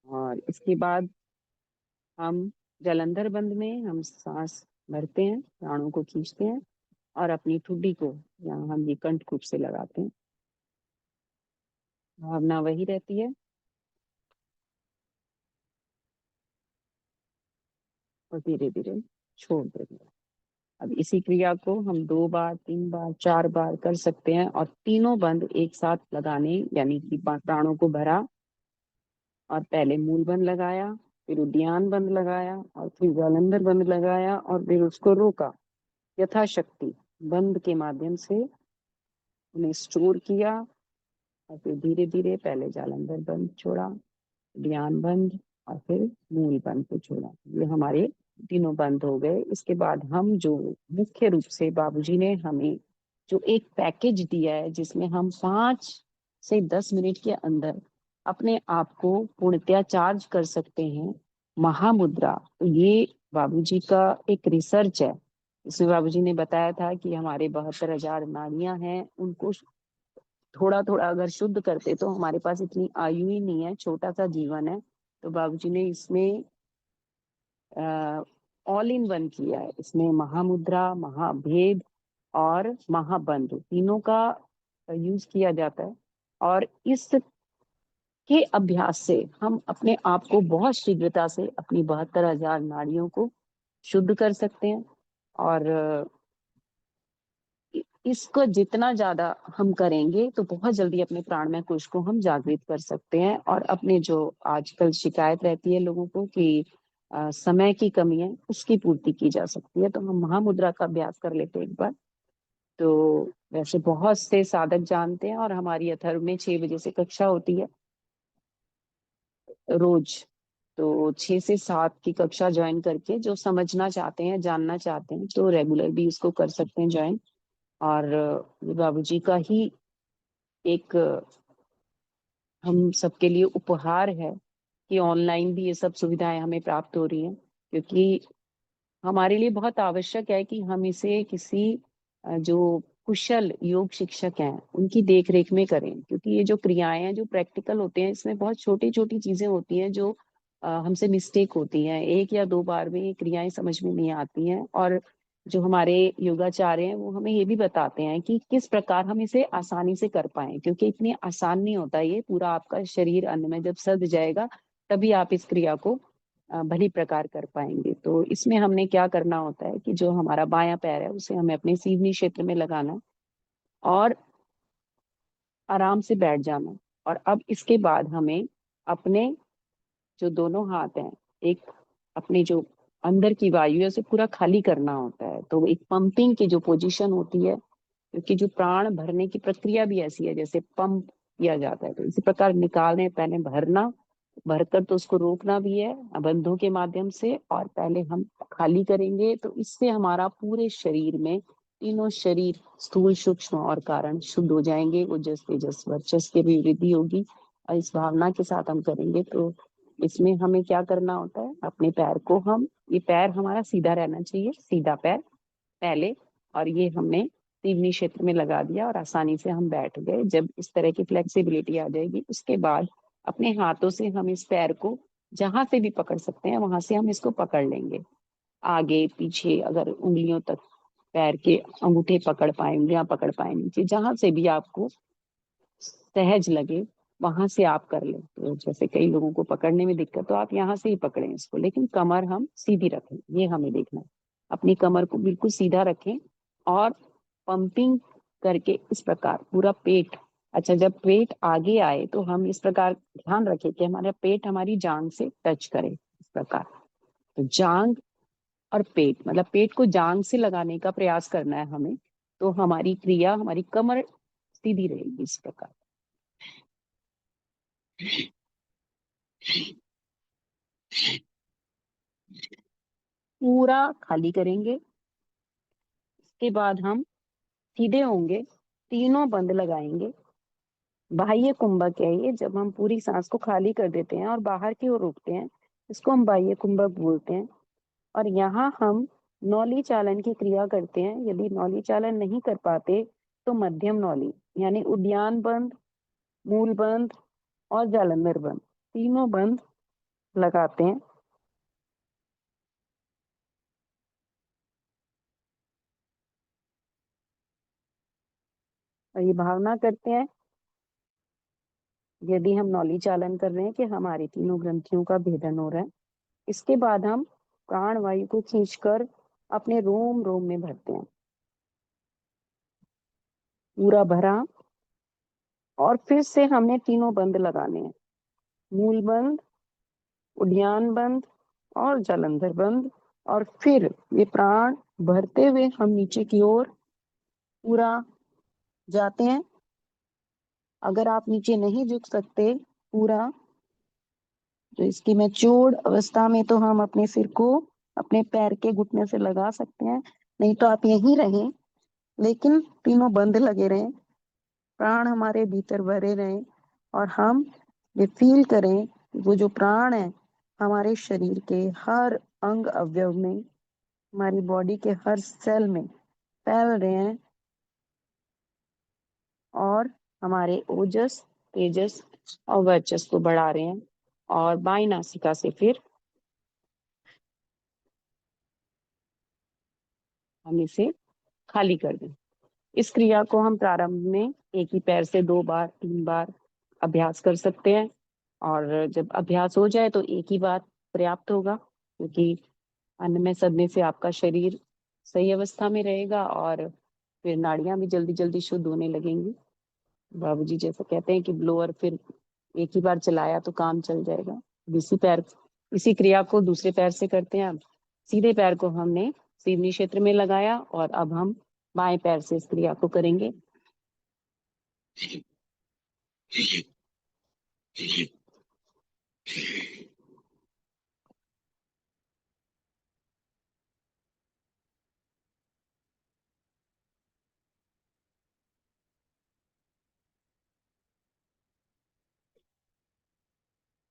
और इसके बाद हम जलंधर बंद में हम सांस भरते हैं, प्राणों को खींचते हैं और अपनी ठुड्डी को यहाँ हम ये कंठकूप से लगाते हैं। भावना वही रहती है और धीरे धीरे छोड़ देते हैं। अब इसी क्रिया को हम 2 बार, 3 बार, 4 बार कर सकते हैं और तीनों बंद एक साथ लगाने, यानी कि प्राणों को भरा और पहले मूल बंद लगाया, फिर उद्यान बंद लगाया और फिर जालंधर बंद लगाया और फिर उसको रोका। यथाशक्ति बंद के माध्यम से उन्हें स्टोर किया और फिर धीरे धीरे पहले जालंधर बंद छोड़ा, उद्यान बंद और फिर मूल बंद को छोड़ा। ये हमारे तीनों बंद हो गए। इसके बाद हम जो मुख्य रूप से बाबूजी ने हमें जो एक पैकेज दिया है जिसमें हम 5 से 10 मिनट के अंदर अपने आप को पूर्णतया चार्ज कर सकते हैं, महामुद्रा। तो ये बाबूजी का एक रिसर्च है। इसमें बाबूजी ने बताया था कि हमारे 72,000 नाड़ियां हैं, उनको थोड़ा थोड़ा अगर शुद्ध करते तो हमारे पास इतनी आयु ही नहीं है, छोटा सा जीवन है। तो बाबूजी ने इसमें ऑल इन वन किया है। इसमें महामुद्रा, महाभेद और महाबंध तीनों का यूज किया जाता है और इसके अभ्यास से हम अपने आप को बहुत शीघ्रता से अपनी 72,000 नाड़ियों को शुद्ध कर सकते हैं। और इसको जितना ज्यादा हम करेंगे तो बहुत जल्दी अपने प्राणमय कोश को हम जागृत कर सकते हैं और अपने जो आजकल शिकायत रहती है लोगों को कि समय की कमी है, उसकी पूर्ति की जा सकती है। तो हम महामुद्रा का अभ्यास कर लेते हैं एक बार। तो वैसे बहुत से साधक जानते हैं और हमारी अथर्व में 6 बजे से कक्षा होती है रोज। तो 6 से 7 की कक्षा ज्वाइन करके जो समझना चाहते हैं, जानना चाहते हैं, तो रेगुलर भी इसको कर सकते हैं ज्वाइन। और बाबूजी का ही एक हम सबके लिए उपहार है कि ऑनलाइन भी ये सब सुविधाएं हमें प्राप्त हो रही हैं, क्योंकि हमारे लिए बहुत आवश्यक है कि हम इसे किसी जो कुशल योग शिक्षक हैं उनकी देख रेख में करें। क्योंकि ये जो क्रियाएं हैं जो प्रैक्टिकल होते हैं इसमें बहुत छोटी छोटी चीजें होती हैं जो हमसे मिस्टेक होती हैं, 1 या 2 बार में ये क्रियाएं समझ में नहीं आती हैं। और जो हमारे योगाचार्य हैं वो हमें ये भी बताते हैं कि किस प्रकार हम इसे आसानी से कर पाए, क्योंकि इतनी आसान नहीं होता ये। पूरा आपका शरीर अन्न में जब सद जाएगा तभी आप इस क्रिया को भली प्रकार कर पाएंगे। तो इसमें हमने क्या करना होता है कि जो हमारा बायां पैर है उसे हमें अपने सीवनी क्षेत्र में लगाना और आराम से बैठ जाना। और अब इसके बाद हमें अपने जो दोनों हाथ हैं, एक अपने जो अंदर की वायु है उसे पूरा खाली करना होता है। तो एक पंपिंग की जो पोजीशन होती है, क्योंकि जो प्राण भरने की प्रक्रिया भी ऐसी है जैसे पंप किया जाता है, तो इसी प्रकार निकालने पहले भरना, भरकर तो उसको रोकना भी है बंधों के माध्यम से, और पहले हम खाली करेंगे। तो इससे हमारा पूरे शरीर में तीनों शरीर स्थूल सूक्ष्म और कारण शुद्ध हो जाएंगे। ओजस तेजस वर्चस की भी वृद्धि होगी। और इस भावना के साथ हम करेंगे। तो इसमें हमें क्या करना होता है, अपने पैर को हम, ये पैर हमारा सीधा रहना चाहिए, सीधा पैर पहले, और ये हमने तिगनी क्षेत्र में लगा दिया और आसानी से हम बैठ गए। जब इस तरह की फ्लेक्सिबिलिटी आ जाएगी उसके बाद अपने हाथों से हम इस पैर को जहां से भी पकड़ सकते हैं वहां से हम इसको पकड़ लेंगे, आगे पीछे, अगर उंगलियों तक पैर के अंगूठे पकड़ पाए, उंगलियां पकड़ पाए, नीचे जहां से भी आपको सहज लगे वहां से आप कर लें। तो जैसे कई लोगों को पकड़ने में दिक्कत, तो आप यहाँ से ही पकड़ें इसको, लेकिन कमर हम सीधी रखें, ये हमें देखना है। अपनी कमर को बिल्कुल सीधा रखें और पंपिंग करके इस प्रकार पूरा पेट, अच्छा जब पेट आगे आए तो हम इस प्रकार ध्यान रखें कि हमारा पेट हमारी जांग से टच करे, इस प्रकार। तो जांग और पेट, मतलब पेट को जांग से लगाने का प्रयास करना है हमें। तो हमारी क्रिया, हमारी कमर सीधी रहेगी इस प्रकार। पूरा खाली करेंगे। इसके बाद हम सीधे होंगे, तीनों बंद लगाएंगे। बाह्य कुंभक है ये, जब हम पूरी सांस को खाली कर देते हैं और बाहर की ओर रोकते हैं, इसको हम बाह्य कुंभक बोलते हैं। और यहाँ हम नौली चालन की क्रिया करते हैं। यदि नौली चालन नहीं कर पाते तो मध्यम नौली, यानी उद्यान बंद, मूल बंद और जालंधर बंद, तीनों बंद लगाते हैं। और ये भावना करते हैं, यदि हम नौली चालन कर रहे हैं, कि हमारी तीनों ग्रंथियों का भेदन हो रहा है। इसके बाद हम प्राण वायु को खींचकर अपने रोम रोम में भरते हैं, पूरा भरा। और फिर से हमने तीनों बंद लगाने हैं, मूल बंद, उद्यान बंद और जालंधर बंद। और फिर ये प्राण भरते हुए हम नीचे की ओर पूरा जाते हैं। अगर आप नीचे नहीं झुक सकते पूरा, तो इसकी मैच्योर्ड अवस्था में तो हम अपने सिर को अपने पैर के घुटने से लगा सकते हैं, नहीं तो आप यहीं रहें, लेकिन तीनों बंद लगे रहें, प्राण हमारे भीतर भरे रहें। और हम ये फील करें कि वो जो प्राण है हमारे शरीर के हर अंग अवयव में, हमारी बॉडी के हर सेल में फैल रहे हैं और हमारे ओजस तेजस और वर्चस को बढ़ा रहे हैं। और बाई नासिका से फिर हम इसे खाली कर दें। इस क्रिया को हम प्रारंभ में एक ही पैर से 2 बार 3 बार अभ्यास कर सकते हैं। और जब अभ्यास हो जाए तो एक ही बार पर्याप्त होगा, क्योंकि अन्न में सदने से आपका शरीर सही अवस्था में रहेगा और फिर नाड़ियां भी जल्दी जल्दी शुद्ध होने लगेंगी। बाबूजी जैसा कहते हैं कि ब्लोअर फिर एक ही बार चलाया तो काम चल जाएगा। इसी पैर, इसी क्रिया को दूसरे पैर से करते हैं। अब सीधे पैर को हमने सीवनी क्षेत्र में लगाया और अब हम बाएं पैर से इस क्रिया को करेंगे।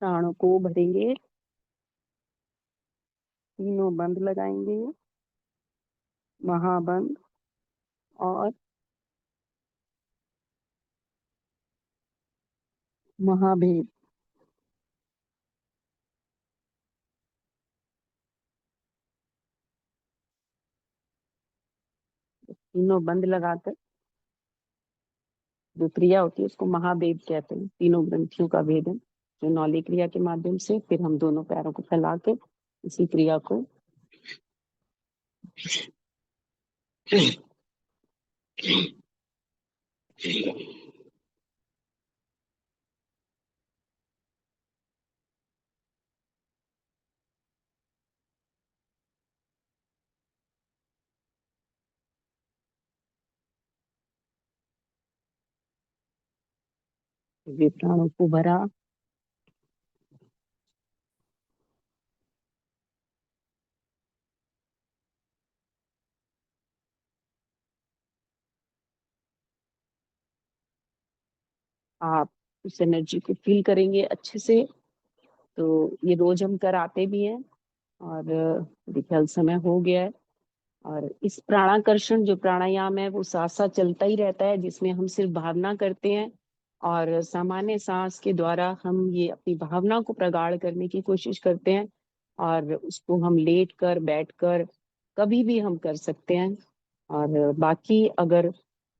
प्राणों को भरेंगे, तीनों बंद लगाएंगे, महाबंद और महाभेद। तीनों बंद लगाकर जो क्रिया होती है उसको महाभेद कहते हैं, तीनों ग्रंथियों का भेदन, जो नौली क्रिया के माध्यम से फिर हम दोनों पैरों को फैला के इसी क्रिया को प्राणों को भरा। आप उस एनर्जी को फील करेंगे अच्छे से। तो ये रोज हम कराते भी हैं और ख्याल समय हो गया है। और इस प्राणाकर्षण जो प्राणायाम है वो साथ साथ चलता ही रहता है, जिसमें हम सिर्फ भावना करते हैं और सामान्य सांस के द्वारा हम ये अपनी भावना को प्रगाढ़ करने की कोशिश करते हैं। और उसको हम लेट कर बैठ कर कभी भी हम कर सकते हैं। और बाकी अगर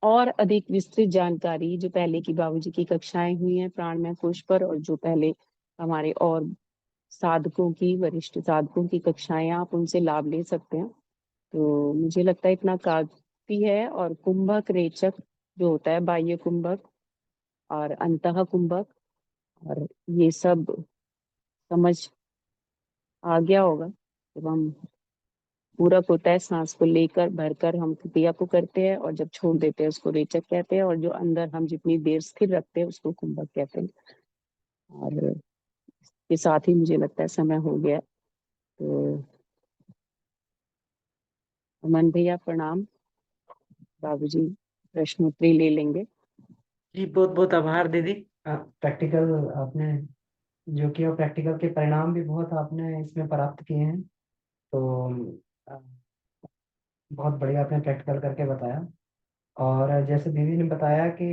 और अधिक विस्तृत जानकारी जो पहले की बाबूजी की कक्षाएं हुई हैं प्राणमय कोश पर, और जो पहले हमारे और साधकों की, वरिष्ठ साधकों की कक्षाएं, आप उनसे लाभ ले सकते हैं। तो मुझे लगता है इतना काफी है। और कुंभक रेचक जो होता है, बाह्य कुंभक और अंतः कुंभक, और ये सब समझ आ गया होगा। जब हम पूरक होता है, सांस को लेकर भरकर हम क्रिया को करते हैं, और जब छोड़ देते हैं उसको रेचक कहते हैं, और जो अंदर हम जितनी देर स्थिर रखते हैं उसको कुंभक कहते हैं। और इसके साथ ही मुझे लगता है समय हो गया है। तो अमन भैया प्रणाम। बाबूजी प्रश्नोत्तरी ले लेंगे। जी बहुत बहुत आभार दीदी। प्रैक्टिकल आपने जो किया, प्रैक्टिकल के परिणाम भी बहुत आपने इसमें प्राप्त किए हैं। तो अ, बहुत बढ़िया आपने प्रैक्टिकल करके बताया। और जैसे दीदी ने बताया कि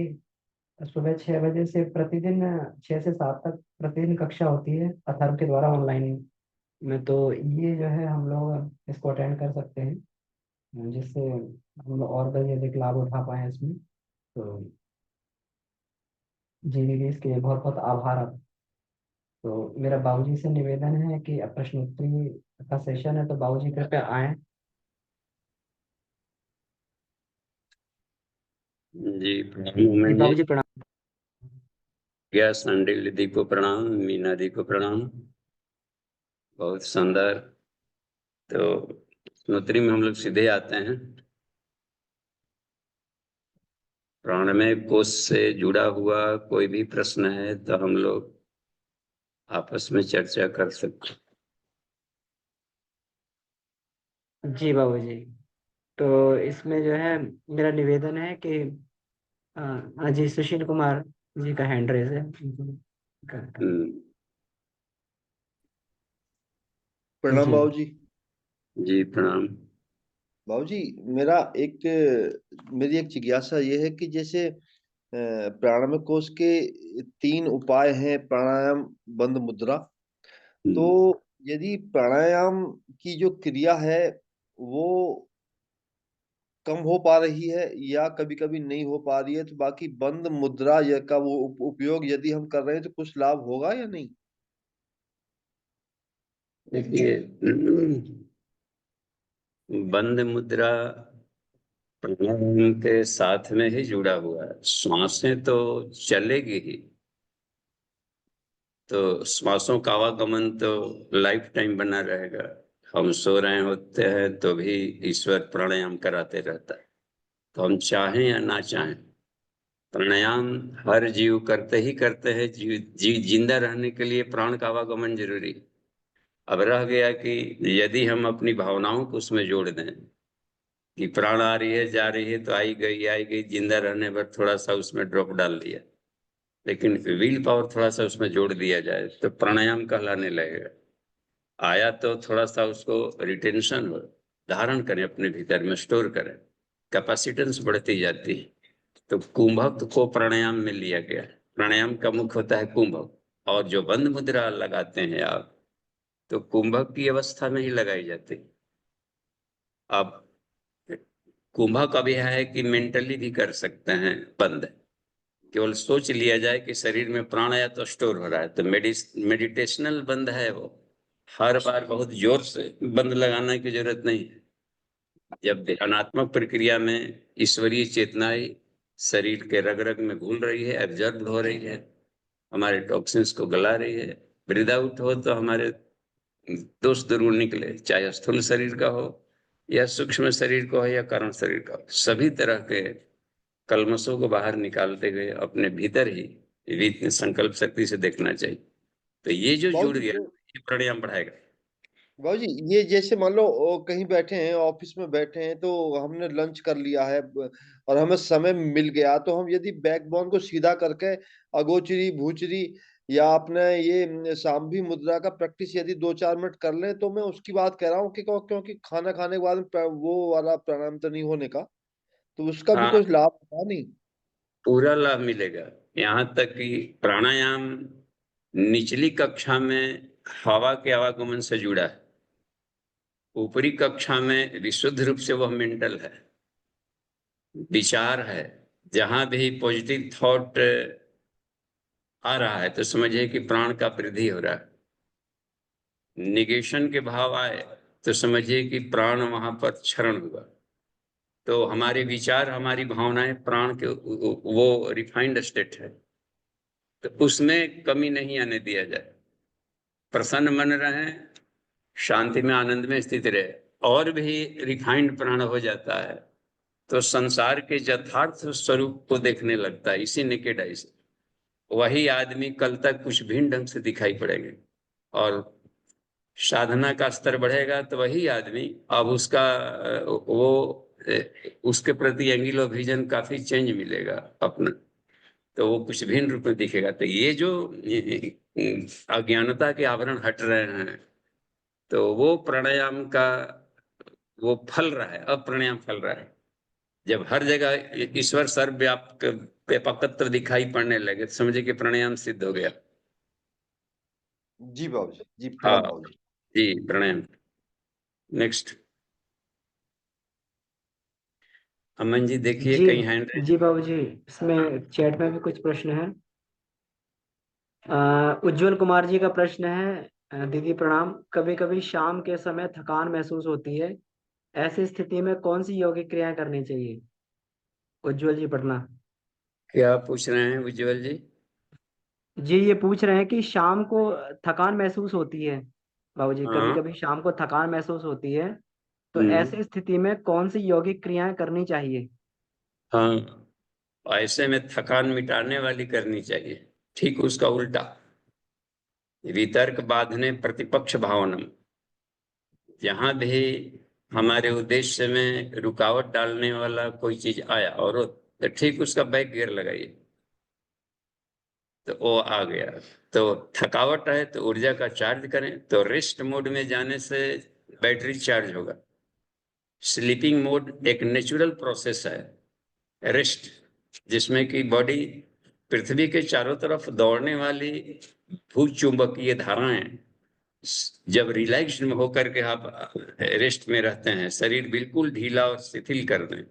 सुबह 6 बजे से प्रतिदिन 6 से 7 तक प्रतिदिन कक्षा होती है अथर्व के द्वारा ऑनलाइन में। तो ये जो है हम लोग इसको अटेंड कर सकते हैं, जिससे हम लोग और भी अधिक लाभ उठा पाए इसमें। तो जी दीदी, इसके लिए बहुत बहुत आभार आप। तो मेरा बाबूजी से निवेदन है कि अब प्रश्नोत्तरी का सेशन है, तो बाबूजी कृपया आए। जी प्रणाम जी उमन जी। बाबूजी प्रणाम। गया संडिल दी को प्रणाम, मीना दी को प्रणाम। बहुत शानदार। तो स्मृति में हम लोग सीधे आते हैं। प्राणमय कोश से जुड़ा हुआ कोई भी प्रश्न है तो हम लोग आपस में चर्चा कर सकते। जी बाबूजी, तो इसमें जो है मेरा निवेदन है कि हाँ जी, सुशील कुमार जी का हैंड रेज है। प्रणाम जी बाबूजी। जी प्रणाम। बाबूजी, मेरी एक जिज्ञासा ये है कि जैसे प्राणायाम कोश के 3 उपाय हैं, प्राणायाम, बंद मुद्रा। तो यदि प्राणायाम की जो क्रिया है वो कम हो पा रही है या कभी कभी नहीं हो पा रही है, तो बाकी बंद मुद्रा का वो उपयोग यदि हम कर रहे हैं तो कुछ लाभ होगा या नहीं? देखिए, बंद मुद्रा प्राणायाम के साथ में ही जुड़ा हुआ है। श्वासें तो चलेगी ही, तो श्वासों का आवागमन तो लाइफ टाइम बना रहेगा। हम सो रहे होते हैं तो भी ईश्वर प्राणायाम कराते रहता है। तो हम चाहें या ना चाहें, प्राणायाम हर जीव करते ही करते हैं। जीव जिंदा रहने के लिए प्राण का आवागमन जरूरी है। अब रह गया कि यदि हम अपनी भावनाओं को उसमें जोड़ दें कि प्राण आ रही है जा रही है तो आई गई, जिंदा रहने पर थोड़ा सा उसमें ड्रॉप डाल दिया, लेकिन विल पावर थोड़ा सा उसमें जोड़ दिया जाए तो प्राणायाम कहलाने लगेगा। आया तो थोड़ा सा उसको रिटेंशन हो, धारण करें, अपने भीतर में स्टोर करें, कैपेसिटेंस बढ़ती जाती है। तो कुंभक को प्राणायाम में लिया गया है। प्राणायाम का मुख्य होता है कुंभक, और जो बंद मुद्रा लगाते हैं आप, तो कुंभक की अवस्था में ही लगाई जाती है। आप कुंभक अभी है कि मेंटली भी कर सकते हैं बंद, केवल सोच लिया जाए कि शरीर में प्राण आया तो स्टोर हो रहा है, तो मेडिटेशनल बंद है वो। हर बार बहुत जोर से बंद लगाने की जरूरत नहीं है। जब ध्यानात्मक प्रक्रिया में ईश्वरीय चेतनाएं शरीर के रग रग में घुल रही है, एब्जॉर्ब हो रही है, हमारे टॉक्सिन्स को गला रही है, ब्रीद आउट हो तो हमारे दोष दूर निकले, चाहे स्थूल शरीर का हो या सूक्ष्म शरीर का हो या कारण शरीर का हो, सभी तरह के कल्मशों को बाहर निकालते हुए अपने भीतर ही संकल्प शक्ति से देखना चाहिए। तो ये जो जुड़ बाबूजी गया ये प्राणायाम बढ़ाएगा। बाबूजी, ये जैसे मान लो कहीं बैठे हैं, ऑफिस में बैठे हैं, तो हमने लंच कर लिया है और हमें समय मिल गया, तो हम यदि बैकबोन को सीधा करके अगोचरी भूचरी या अपने ये सांभी मुद्रा का प्रैक्टिस यदि 2-4 मिनट कर लें, तो मैं उसकी बात कह रहा हूँ कि क्योंकि खाना खाने के बाद में वो वाला प्राणायाम तो नहीं होने का, तो उसका भी हाँ, कुछ लाभ होगा नहीं? पूरा लाभ मिलेगा। यहाँ तक कि प्राणायाम निचली कक्षा में हवा के आवागमन से जुड़ा है, ऊपरी कक्षा में विशुद्ध रूप से वह मेंटल है, विचार है। जहां भी पॉजिटिव थॉट आ रहा है तो समझिए कि प्राण का वृद्धि हो रहा है। निगेशन के भाव आए तो समझिए कि प्राण वहां पर क्षरण हुआ। तो हमारे विचार, हमारी भावनाएं प्राण के वो रिफाइंड स्टेट है, तो उसमें कमी नहीं आने दिया जाए। प्रसन्न मन रहे, शांति में, आनंद में स्थित रहे, और भी रिफाइंड प्राण हो जाता है तो संसार के यथार्थ स्वरूप को देखने लगता है, इसी नेकेड आई से। वही आदमी कल तक कुछ भिन्न ढंग से दिखाई पड़ेंगे, और साधना का स्तर बढ़ेगा तो वही आदमी अब उसका उसके प्रति एंगल ऑफ विजन काफी चेंज मिलेगा अपना, तो वो कुछ भिन्न रूप में दिखेगा। तो ये जो अज्ञानता के आवरण हट रहे हैं, तो वो प्राणायाम का वो फल रहा है, अब प्राणायाम फल रहा है। जब हर जगह ईश्वर सर्वव्यापक व्यापकत्व दिखाई पड़ने लगे तो समझे कि प्राणायाम सिद्ध हो गया। जी बाबूजी, जी हाँ प्रणाम बाबूजी। जी, प्राणायाम। नेक्स्ट, अमन जी देखिए जी कहीं हैंड रेज। जी बाबूजी, इसमें चैट में भी कुछ प्रश्न है। उज्जवल कुमार जी का प्रश्न है, दीदी प्रणाम, कभी कभी शाम के समय थकान महसूस होती है, ऐसी स्थिति में कौन सी यौगिक क्रियाएं करनी चाहिए? उज्जवल जी पटना। क्या पूछ रहे हैं उज्जवल जी? जी ये पूछ रहे हैं कि शाम को थकान महसूस होती है, बाबूजी कभी हाँ। कभी शाम को थकान महसूस होती है, तो हम्म। ऐसी स्थिति में कौन सी यौगिक क्रियाएं करनी चाहिए? हाँ, ऐसे में थकान मिटाने वाली करनी चाहिए, ठीक उसका उल्टा, वितर्क बांधने प्रतिपक्ष भावनम। जहां भी हमारे उद्देश्य में रुकावट डालने वाला कोई चीज आया और तो ठीक उसका बैक गियर लगाइए, तो वो आ गया। तो थकावट है तो ऊर्जा का चार्ज करें, तो रेस्ट मोड में जाने से बैटरी चार्ज होगा। स्लीपिंग मोड एक नेचुरल प्रोसेस है, रेस्ट, जिसमें कि बॉडी पृथ्वी के चारों तरफ दौड़ने वाली भूचुंबकीय धाराएं जब रिलैक्स होकर के आप रेस्ट में रहते हैं, शरीर बिल्कुल ढीला और शिथिल कर दें,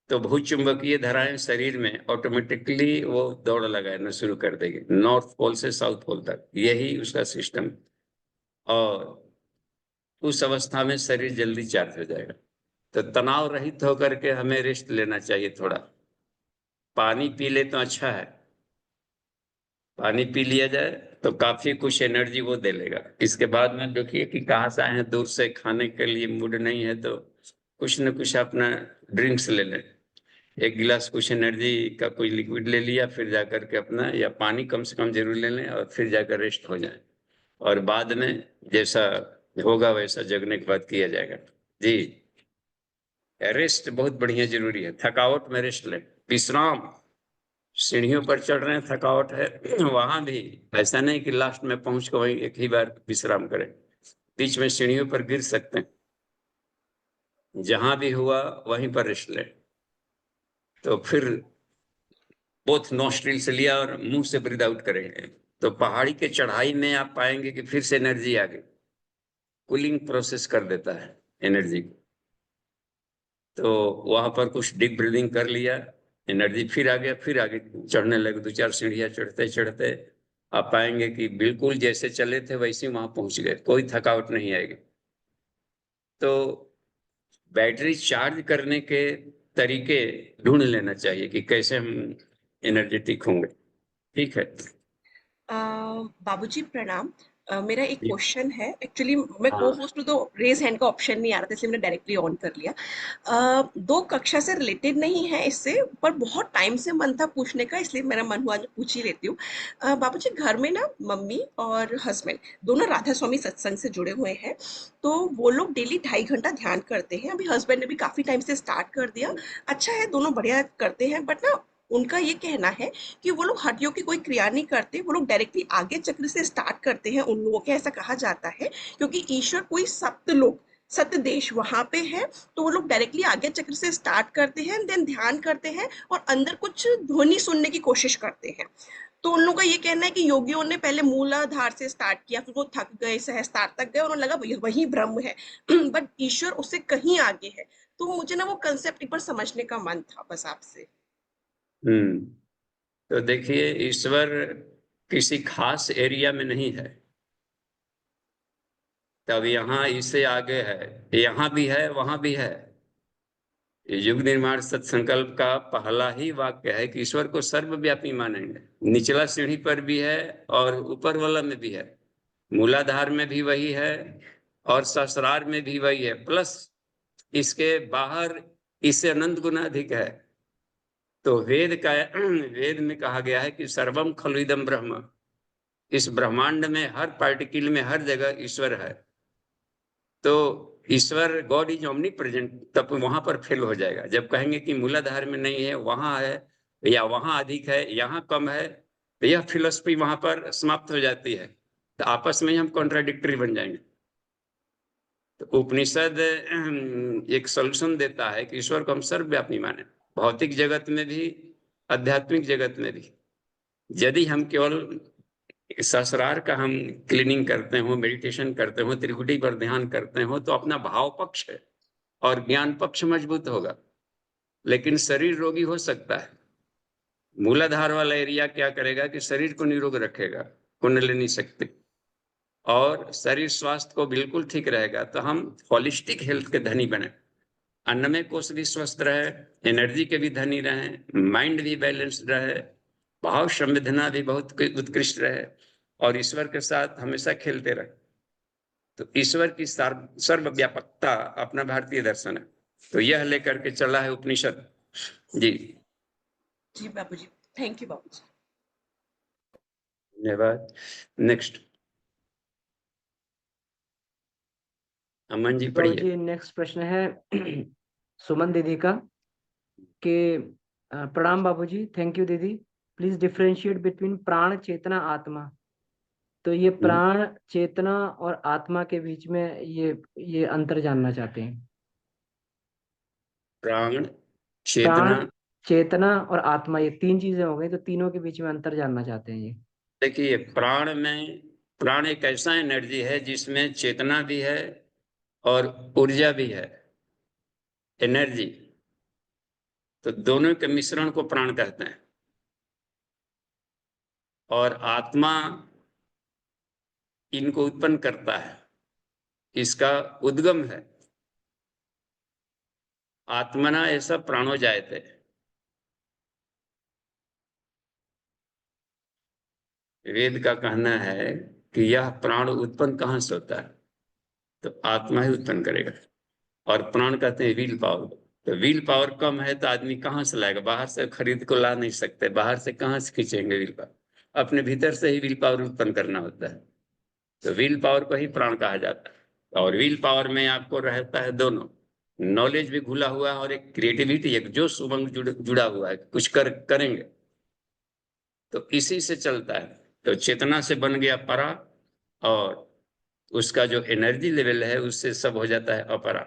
तो भूचुंबकीय धाराएं शरीर में ऑटोमेटिकली वो दौड़ लगाना शुरू कर देगी, नॉर्थ पोल से साउथ पोल तक, यही उसका सिस्टम। और उस अवस्था में शरीर जल्दी चार्ज हो जाएगा। तो तनाव रहित होकर के हमें रेस्ट लेना चाहिए थोड़ा। पानी पी ले तो अच्छा है, पानी पी लिया जाए तो काफी कुछ एनर्जी वो दे लेगा। इसके बाद में देखिए कि कहाँ से आए हैं, दूर से, खाने के लिए मूड नहीं है तो कुछ न कुछ अपना ड्रिंक्स ले लें, एक गिलास कुछ एनर्जी का कोई लिक्विड ले लिया, फिर जाकर के अपना, या पानी कम से कम जरूर ले लें, और फिर जाकर रेस्ट हो जाए, और बाद में जैसा होगा वैसा जगने के बाद किया जाएगा। जी, रेस्ट बहुत बढ़िया जरूरी है, थकावट में रेस्ट लें, विश्राम। सीढ़ियों पर चढ़ रहे हैं, थकावट है, वहां भी ऐसा नहीं कि लास्ट में पहुंच कर वहीं एक ही बार विश्राम करें, बीच में सीढ़ियों पर गिर सकते हैं, जहां भी हुआ वहीं पर रेस्ट लें। तो फिर बोथ नॉस्ट्रिल से लिया और मुंह से ब्रीद आउट करेंगे, तो पहाड़ी के चढ़ाई में आप पाएंगे कि फिर से एनर्जी आ गई, कूलिंग प्रोसेस कर देता है एनर्जी को। तो वहां पर कुछ डीप ब्रीदिंग कर लिया, एनर्जी फिर आ गया, फिर आगे चढ़ने लगे। 2-4 सीढ़ियां चढ़ते चढ़ते आप पाएंगे कि बिल्कुल जैसे चले थे वैसे वहां पहुंच गए, कोई थकावट नहीं आएगी। तो बैटरी चार्ज करने के तरीके ढूंढ लेना चाहिए कि कैसे हम एनर्जेटिक होंगे। ठीक है। बाबूजी प्रणाम। मेरा एक जी। क्वेश्चन है। एक्चुअली मैं को हाँ। होस्ट हूँ तो रेज हैंड का ऑप्शन नहीं आ रहा था, इसलिए मैंने डायरेक्टली ऑन कर लिया। दो कक्षा से रिलेटेड नहीं है इससे, पर बहुत टाइम से मन था पूछने का, इसलिए मेरा मन हुआ आज पूछ ही लेती हूँ। बाबूजी घर में ना मम्मी और हस्बैंड दोनों राधा स्वामी सत्संग से जुड़े हुए हैं। तो वो लोग डेली 2.5 घंटा ध्यान करते हैं। अभी हस्बैंड ने भी काफी टाइम से स्टार्ट कर दिया। अच्छा है, दोनों बढ़िया करते हैं, बट ना उनका ये कहना है कि वो लोग हड्डियों की कोई क्रिया नहीं करते, वो लोग डायरेक्टली आगे चक्र से स्टार्ट करते हैं। उन लोगों के ऐसा कहा जाता है क्योंकि ईश्वर कोई सप्तलोक सत्य देश वहां पे है, तो वो लोग डायरेक्टली आगे चक्र से स्टार्ट करते हैं, देन ध्यान करते हैं और अंदर कुछ ध्वनि सुनने की कोशिश करते हैं। तो उन लोगों का ये कहना है कि योगियों ने पहले मूलाधार से स्टार्ट किया, फिर वो थक गए, सहस्त्रार तक गए और उन्हें लगा वही ब्रह्म है। बट ईश्वर उससे कहीं आगे है। तो मुझे ना वो कंसेप्ट एक बार समझने का मन था बस आपसे। हम्म। तो देखिए, ईश्वर किसी खास एरिया में नहीं है, तब यहाँ इससे आगे है, यहाँ भी है वहां भी है। युग निर्माण सत्संकल्प का पहला ही वाक्य है कि ईश्वर को सर्वव्यापी मानेंगे। निचला सीढ़ी पर भी है और ऊपर वाला में भी है, मूलाधार में भी वही है और सहस्रार में भी वही है, प्लस इसके बाहर इससे अनंत गुना अधिक है। तो वेद में कहा गया है कि सर्वम खलु इदं ब्रह्म। इस ब्रह्मांड में हर पार्टिकल में हर जगह ईश्वर है। तो ईश्वर गॉड इज ओमनी प्रेजेंट, तब वहां पर फेल हो जाएगा जब कहेंगे कि मूलाधार में नहीं है, वहां है, या वहां अधिक है यहाँ कम है, तो यह फिलोसफी वहां पर समाप्त हो जाती है। तो आपस में ही हम कॉन्ट्राडिक्टरी बन जाएंगे। तो उपनिषद एक सोल्यूशन देता है कि ईश्वर को हम सर्वव्यापी माने, भौतिक जगत में भी आध्यात्मिक जगत में भी। यदि हम केवल सहस्रार का हम क्लीनिंग करते हो, मेडिटेशन करते हो, त्रिकुटी पर ध्यान करते हो, तो अपना भाव पक्ष है और ज्ञान पक्ष मजबूत होगा, लेकिन शरीर रोगी हो सकता है। मूलाधार वाला एरिया क्या करेगा कि शरीर को निरोग रखेगा, कुंडलिनी शक्ति, और शरीर स्वास्थ्य को बिल्कुल ठीक रहेगा। तो हम होलिस्टिक हेल्थ के धनी बने, अन्नमय कोश भी स्वस्थ रहे, एनर्जी के भी धनी रहे, माइंड भी बैलेंस्ड रहे, भाव संवेदना भी बहुत उत्कृष्ट रहे, और ईश्वर के साथ हमेशा खेलते रहे। तो ईश्वर की सर्वव्यापकता अपना भारतीय दर्शन है, तो यह लेकर के चला है उपनिषद। जी। जी बाबूजी, थैंक यू बाबूजी। धन्यवाद। नेक्स्ट अमन जी तो पढ़िए। जी नेक्स्ट प्रश्न है सुमन दीदी का कि प्रणाम बाबूजी, थैंक यू दीदी, प्लीज डिफरेंशिएट बिटवीन प्राण, चेतना, आत्मा। तो ये प्राण, चेतना और आत्मा के बीच में ये अंतर जानना चाहते हैं। प्राण, प्राण, चेतना। चेतना और आत्मा, ये तीन चीजें हो गई, तो तीनों के बीच में अंतर जानना चाहते हैं ये। देखिए, प्राण एक ऐसा एनर्जी है जिसमें चेतना भी है और ऊर्जा भी है, एनर्जी। तो दोनों के मिश्रण को प्राण कहते हैं। और आत्मा इनको उत्पन्न करता है, इसका उद्गम है। आत्मना ऐसा प्राणो जायते। वेद का कहना है कि यह प्राण उत्पन्न कहां से होता है, तो आत्मा ही उत्पन्न करेगा। और प्राण कहते हैं व्हील पावर। तो व्हील पावर कम है तो आदमी कहाँ से लाएगा, बाहर से खरीद को ला नहीं सकते, बाहर से कहाँ से खींचेंगे व्हील पावर, अपने भीतर से ही व्हील पावर उत्पन्न करना होता है। तो व्हील पावर को ही प्राण कहा जाता है। और व्हील पावर में आपको रहता है दोनों, नॉलेज भी घुला हुआ है और एक क्रिएटिविटी, एक जोश उमंग जुड़ा हुआ है, कुछ करेंगे। तो इसी से चलता है। तो चेतना से बन गया परा, और उसका जो एनर्जी लेवल है उससे सब हो जाता है अपरा।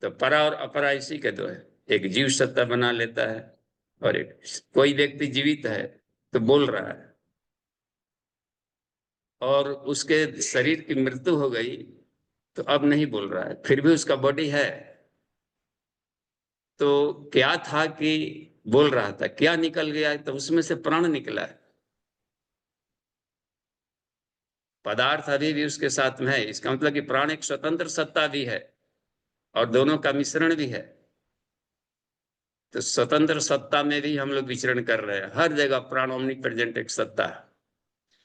तो परा और अपरा इसी के दो है। एक जीव सत्ता बना लेता है, और एक कोई व्यक्ति जीवित है तो बोल रहा है, और उसके शरीर की मृत्यु हो गई तो अब नहीं बोल रहा है, फिर भी उसका बॉडी है। तो क्या था कि बोल रहा था, क्या निकल गया, तो उसमें से प्राण निकला है। पदार्थ अभी भी उसके साथ में है, इसका मतलब कि प्राण एक स्वतंत्र सत्ता भी है और दोनों का मिश्रण भी है। तो स्वतंत्र सत्ता में भी हम लोग विचरण कर रहे हैं, हर जगह प्राण ओमनी प्रेजेंट एक सत्ता है,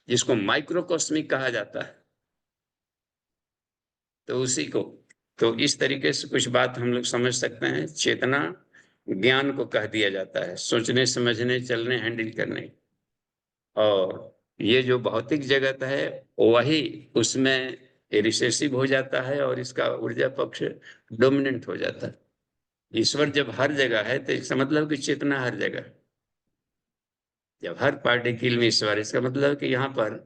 जिसको माइक्रोकॉस्मिक कहा जाता है। तो उसी को, तो इस तरीके से कुछ बात हम लोग समझ सकते हैं। चेतना ज्ञान को कह दिया जाता है, सोचने समझने चलने हैंडल करने। और ये जो भौतिक जगत है वही उसमें रिसेसिव हो जाता है और इसका ऊर्जा पक्ष डोमिनेंट हो जाता है। ईश्वर जब हर जगह है तो इसका मतलब कि चेतना हर जगह है। जब हर पार्टिकल में ईश्वर, इसका मतलब कि यहाँ पर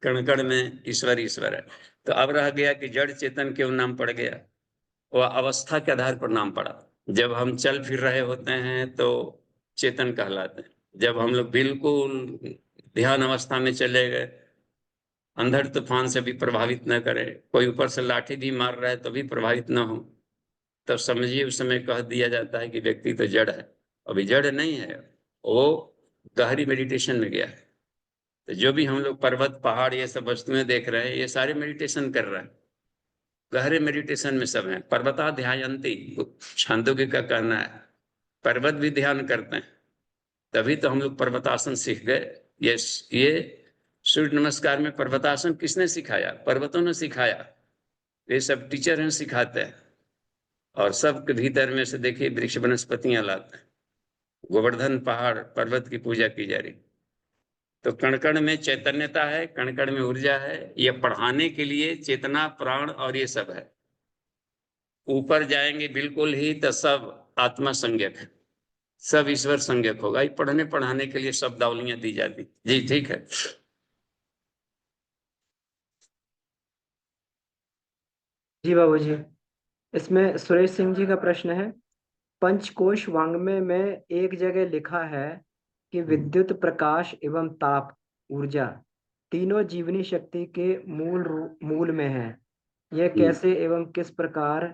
कण कण में ईश्वर ईश्वर है। तो अब रह गया कि जड़ चेतन क्यों नाम पड़ गया, वह अवस्था के आधार पर नाम पड़ा। जब हम चल फिर रहे होते हैं तो चेतन कहलाते हैं। जब हम लोग बिल्कुल ध्यान अवस्था में चले गए, अंधड़ तूफान से भी प्रभावित न करे, कोई ऊपर से लाठी भी मार रहा है तो भी प्रभावित न हो, तब समझिए उस समय कह दिया जाता है कि व्यक्ति तो जड़ है। अभी जड़ नहीं है, वो गहरी मेडिटेशन में गया है। तो जो भी हम लोग पर्वत पहाड़ ये सब वस्तुएं देख रहे हैं, ये सारे मेडिटेशन कर रहे हैं, गहरे मेडिटेशन में सब है। पर्वता ध्यायन्ति, छांदोग्य का कहना है, पर्वत भी ध्यान करते हैं। तभी तो हम लोग पर्वतासन सीख गए। ये सूर्य नमस्कार में पर्वतासन किसने सिखाया? पर्वतों ने सिखाया। ये सब टीचर हैं, सिखाते हैं। और सबके भीतर में से देखिए वृक्ष वनस्पतियां लाते हैं, गोवर्धन पहाड़ पर्वत की पूजा की जा रही। तो कण कण में चैतन्यता है, कण कण में ऊर्जा है। ये पढ़ाने के लिए चेतना प्राण और ये सब है। ऊपर जाएंगे बिल्कुल ही तो सब आत्मा संज्ञक है, सब ईश्वर संज्ञक होगा। ये पढ़ने पढ़ाने के लिए शब्दावलियां दी जाती। जी ठीक है। जी बाबूजी, इसमें सुरेश सिंह जी का प्रश्न है, पंचकोश वाङ्मय में एक जगह लिखा है कि विद्युत प्रकाश एवं ताप ऊर्जा तीनों जीवनी शक्ति के मूल में है। यह कैसे एवं किस प्रकार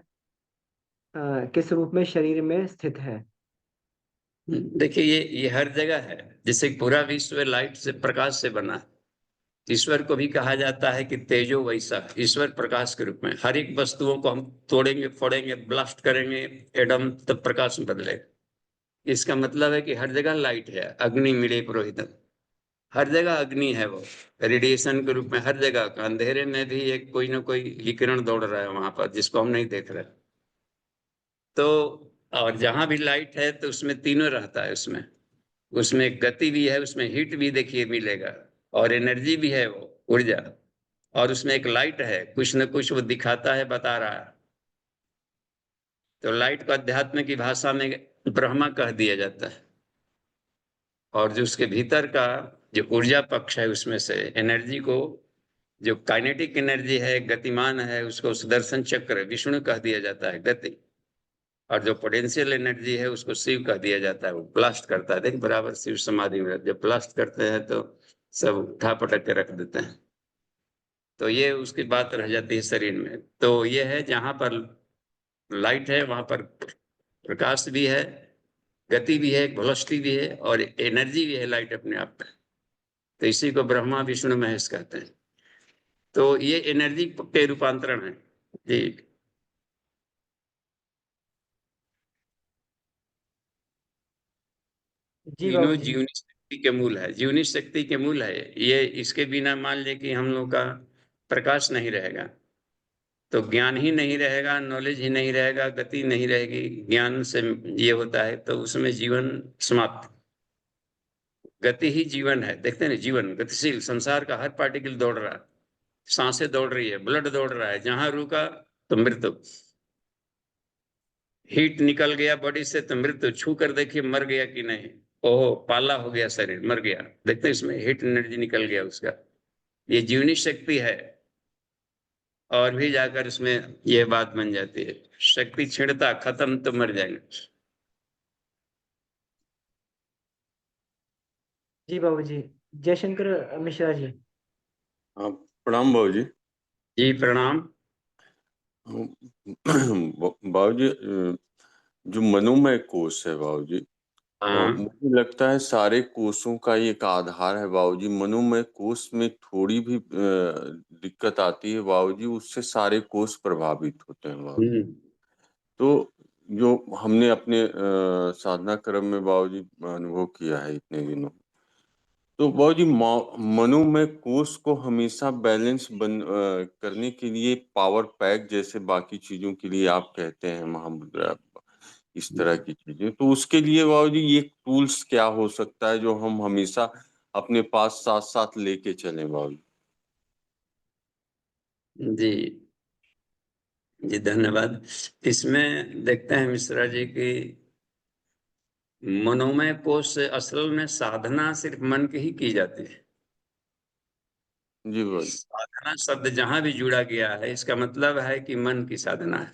किस रूप में शरीर में स्थित है? देखिए ये हर जगह है। जैसे पूरा विश्व लाइट से प्रकाश से बना है। ईश्वर को भी कहा जाता है कि तेजो वैसा, ईश्वर प्रकाश के रूप में। हर एक वस्तुओं को हम तोड़ेंगे फोड़ेंगे ब्लास्ट करेंगे एडम, तब प्रकाश में बदलेगा। इसका मतलब है कि हर जगह लाइट है। अग्नि मिले पुरोहितम, हर जगह अग्नि है। वो रेडिएशन के रूप में हर जगह का, अंधेरे में भी एक कोई ना कोई विकिरण दौड़ रहा है वहां पर, जिसको हम नहीं देख रहे। तो और जहां भी लाइट है तो उसमें तीनों रहता है। उसमें उसमें गति भी है, उसमें हीट भी देखिए मिलेगा, और एनर्जी भी है, वो ऊर्जा। और उसमें एक लाइट है, कुछ न कुछ वो दिखाता है, बता रहा है। तो लाइट को अध्यात्म की भाषा में ब्रह्मा कह दिया जाता है। और जो उसके भीतर का जो ऊर्जा पक्ष है, उसमें से एनर्जी को, जो काइनेटिक एनर्जी है, गतिमान है, उसको सुदर्शन चक्र विष्णु कह दिया जाता है, गति। और जो पोटेंशियल एनर्जी है उसको शिव कह दिया जाता है, वो ब्लास्ट करता है। देख बराबर शिव समाधि में जब ब्लास्ट करते हैं तो सब उठा पटक के रख देते हैं। तो ये उसकी बात रह जाती है शरीर में। तो ये है जहां पर लाइट है वहां पर प्रकाश भी है, गति भी है, वेलोसिटी भी है, और एनर्जी भी है लाइट अपने आप में। तो इसी को ब्रह्मा विष्णु महेश कहते हैं। तो ये एनर्जी के रूपांतरण है। जी जी तीनों बाबूजी। जीवनी शक्ति के मूल है, जीवनी शक्ति के मूल है ये। इसके बिना मान ले कि हम लोग का प्रकाश नहीं रहेगा तो ज्ञान ही नहीं रहेगा, नॉलेज ही नहीं रहेगा, गति नहीं रहेगी। ज्ञान से ये होता है तो उसमें जीवन समाप्त। गति ही जीवन है। देखते हैं ना, जीवन गतिशील, संसार का हर पार्टिकल दौड़ रहा है, सांसें दौड़ रही है, ब्लड दौड़ रहा है। जहां रुका तो मृत्यु। हीट निकल गया बॉडी से तो मृत्यु। छू कर देखिए मर गया कि नहीं, ओहो पाला हो गया शरीर, मर गया। देखते हैं इसमें हीट एनर्जी निकल गया उसका। ये जीवनी शक्ति है। और भी जाकर उसमें ये बात बन जाती है, शक्ति छिड़ता खत्म तो मर जाएंगे। जी बाबूजी। जयशंकर मिश्रा जी। हाँ, प्रणाम बाबू जी। जी प्रणाम। बाबू जी, जो मनोमय कोश है बाबूजी, हाँ मुझे लगता है सारे कोषों का ही एक आधार है बाबूजी। मनोमय कोष में थोड़ी भी दिक्कत आती है बाबूजी, उससे सारे कोष प्रभावित होते हैं बाबूजी। हम्म, तो जो हमने अपने साधना क्रम में बाबूजी अनुभव किया है इतने दिनों, तो बाबूजी मनोमय कोष को हमेशा बैलेंस करने के लिए पावर पैक जैसे बाकी चीजों के लिए आप कहते हैं महामुद्रा, इस तरह की चीजें, तो उसके लिए बाबूजी ये टूल्स क्या हो सकता है जो हम हमेशा अपने पास साथ साथ लेके चलें बाबूजी? जी जी धन्यवाद। इसमें देखते हैं मिश्रा जी की मनोमय कोष से असल में साधना सिर्फ मन की ही की जाती है। जी बाबूजी। साधना शब्द जहां भी जुड़ा गया है इसका मतलब है कि मन की साधना है,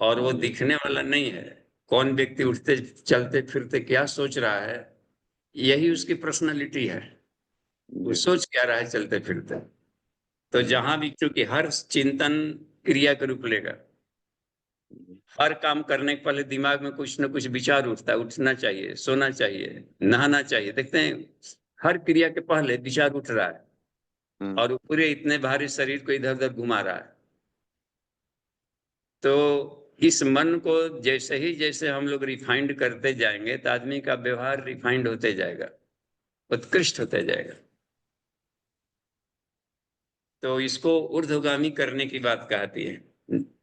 और वो जी दिखने वाला नहीं है। कौन व्यक्ति उठते चलते फिरते क्या सोच रहा है, यही उसकी पर्सनालिटी है। वो जी सोच क्या रहा है चलते फिरते। तो जहां भी, क्योंकि हर चिंतन क्रिया का रूप लेगा, हर काम करने के पहले दिमाग में कुछ न कुछ विचार उठता है, उठना चाहिए, सोना चाहिए, नहाना चाहिए। देखते हैं हर क्रिया के पहले विचार उठ रहा है, हम्म, और वो पूरे इतने भारी शरीर को इधर उधर घुमा रहा है। तो इस मन को जैसे हम लोग रिफाइंड करते जाएंगे तो आदमी का व्यवहार रिफाइंड होते जाएगा, उत्कृष्ट होते जाएगा। तो इसको ऊर्ध्वगामी करने की बात कहती है,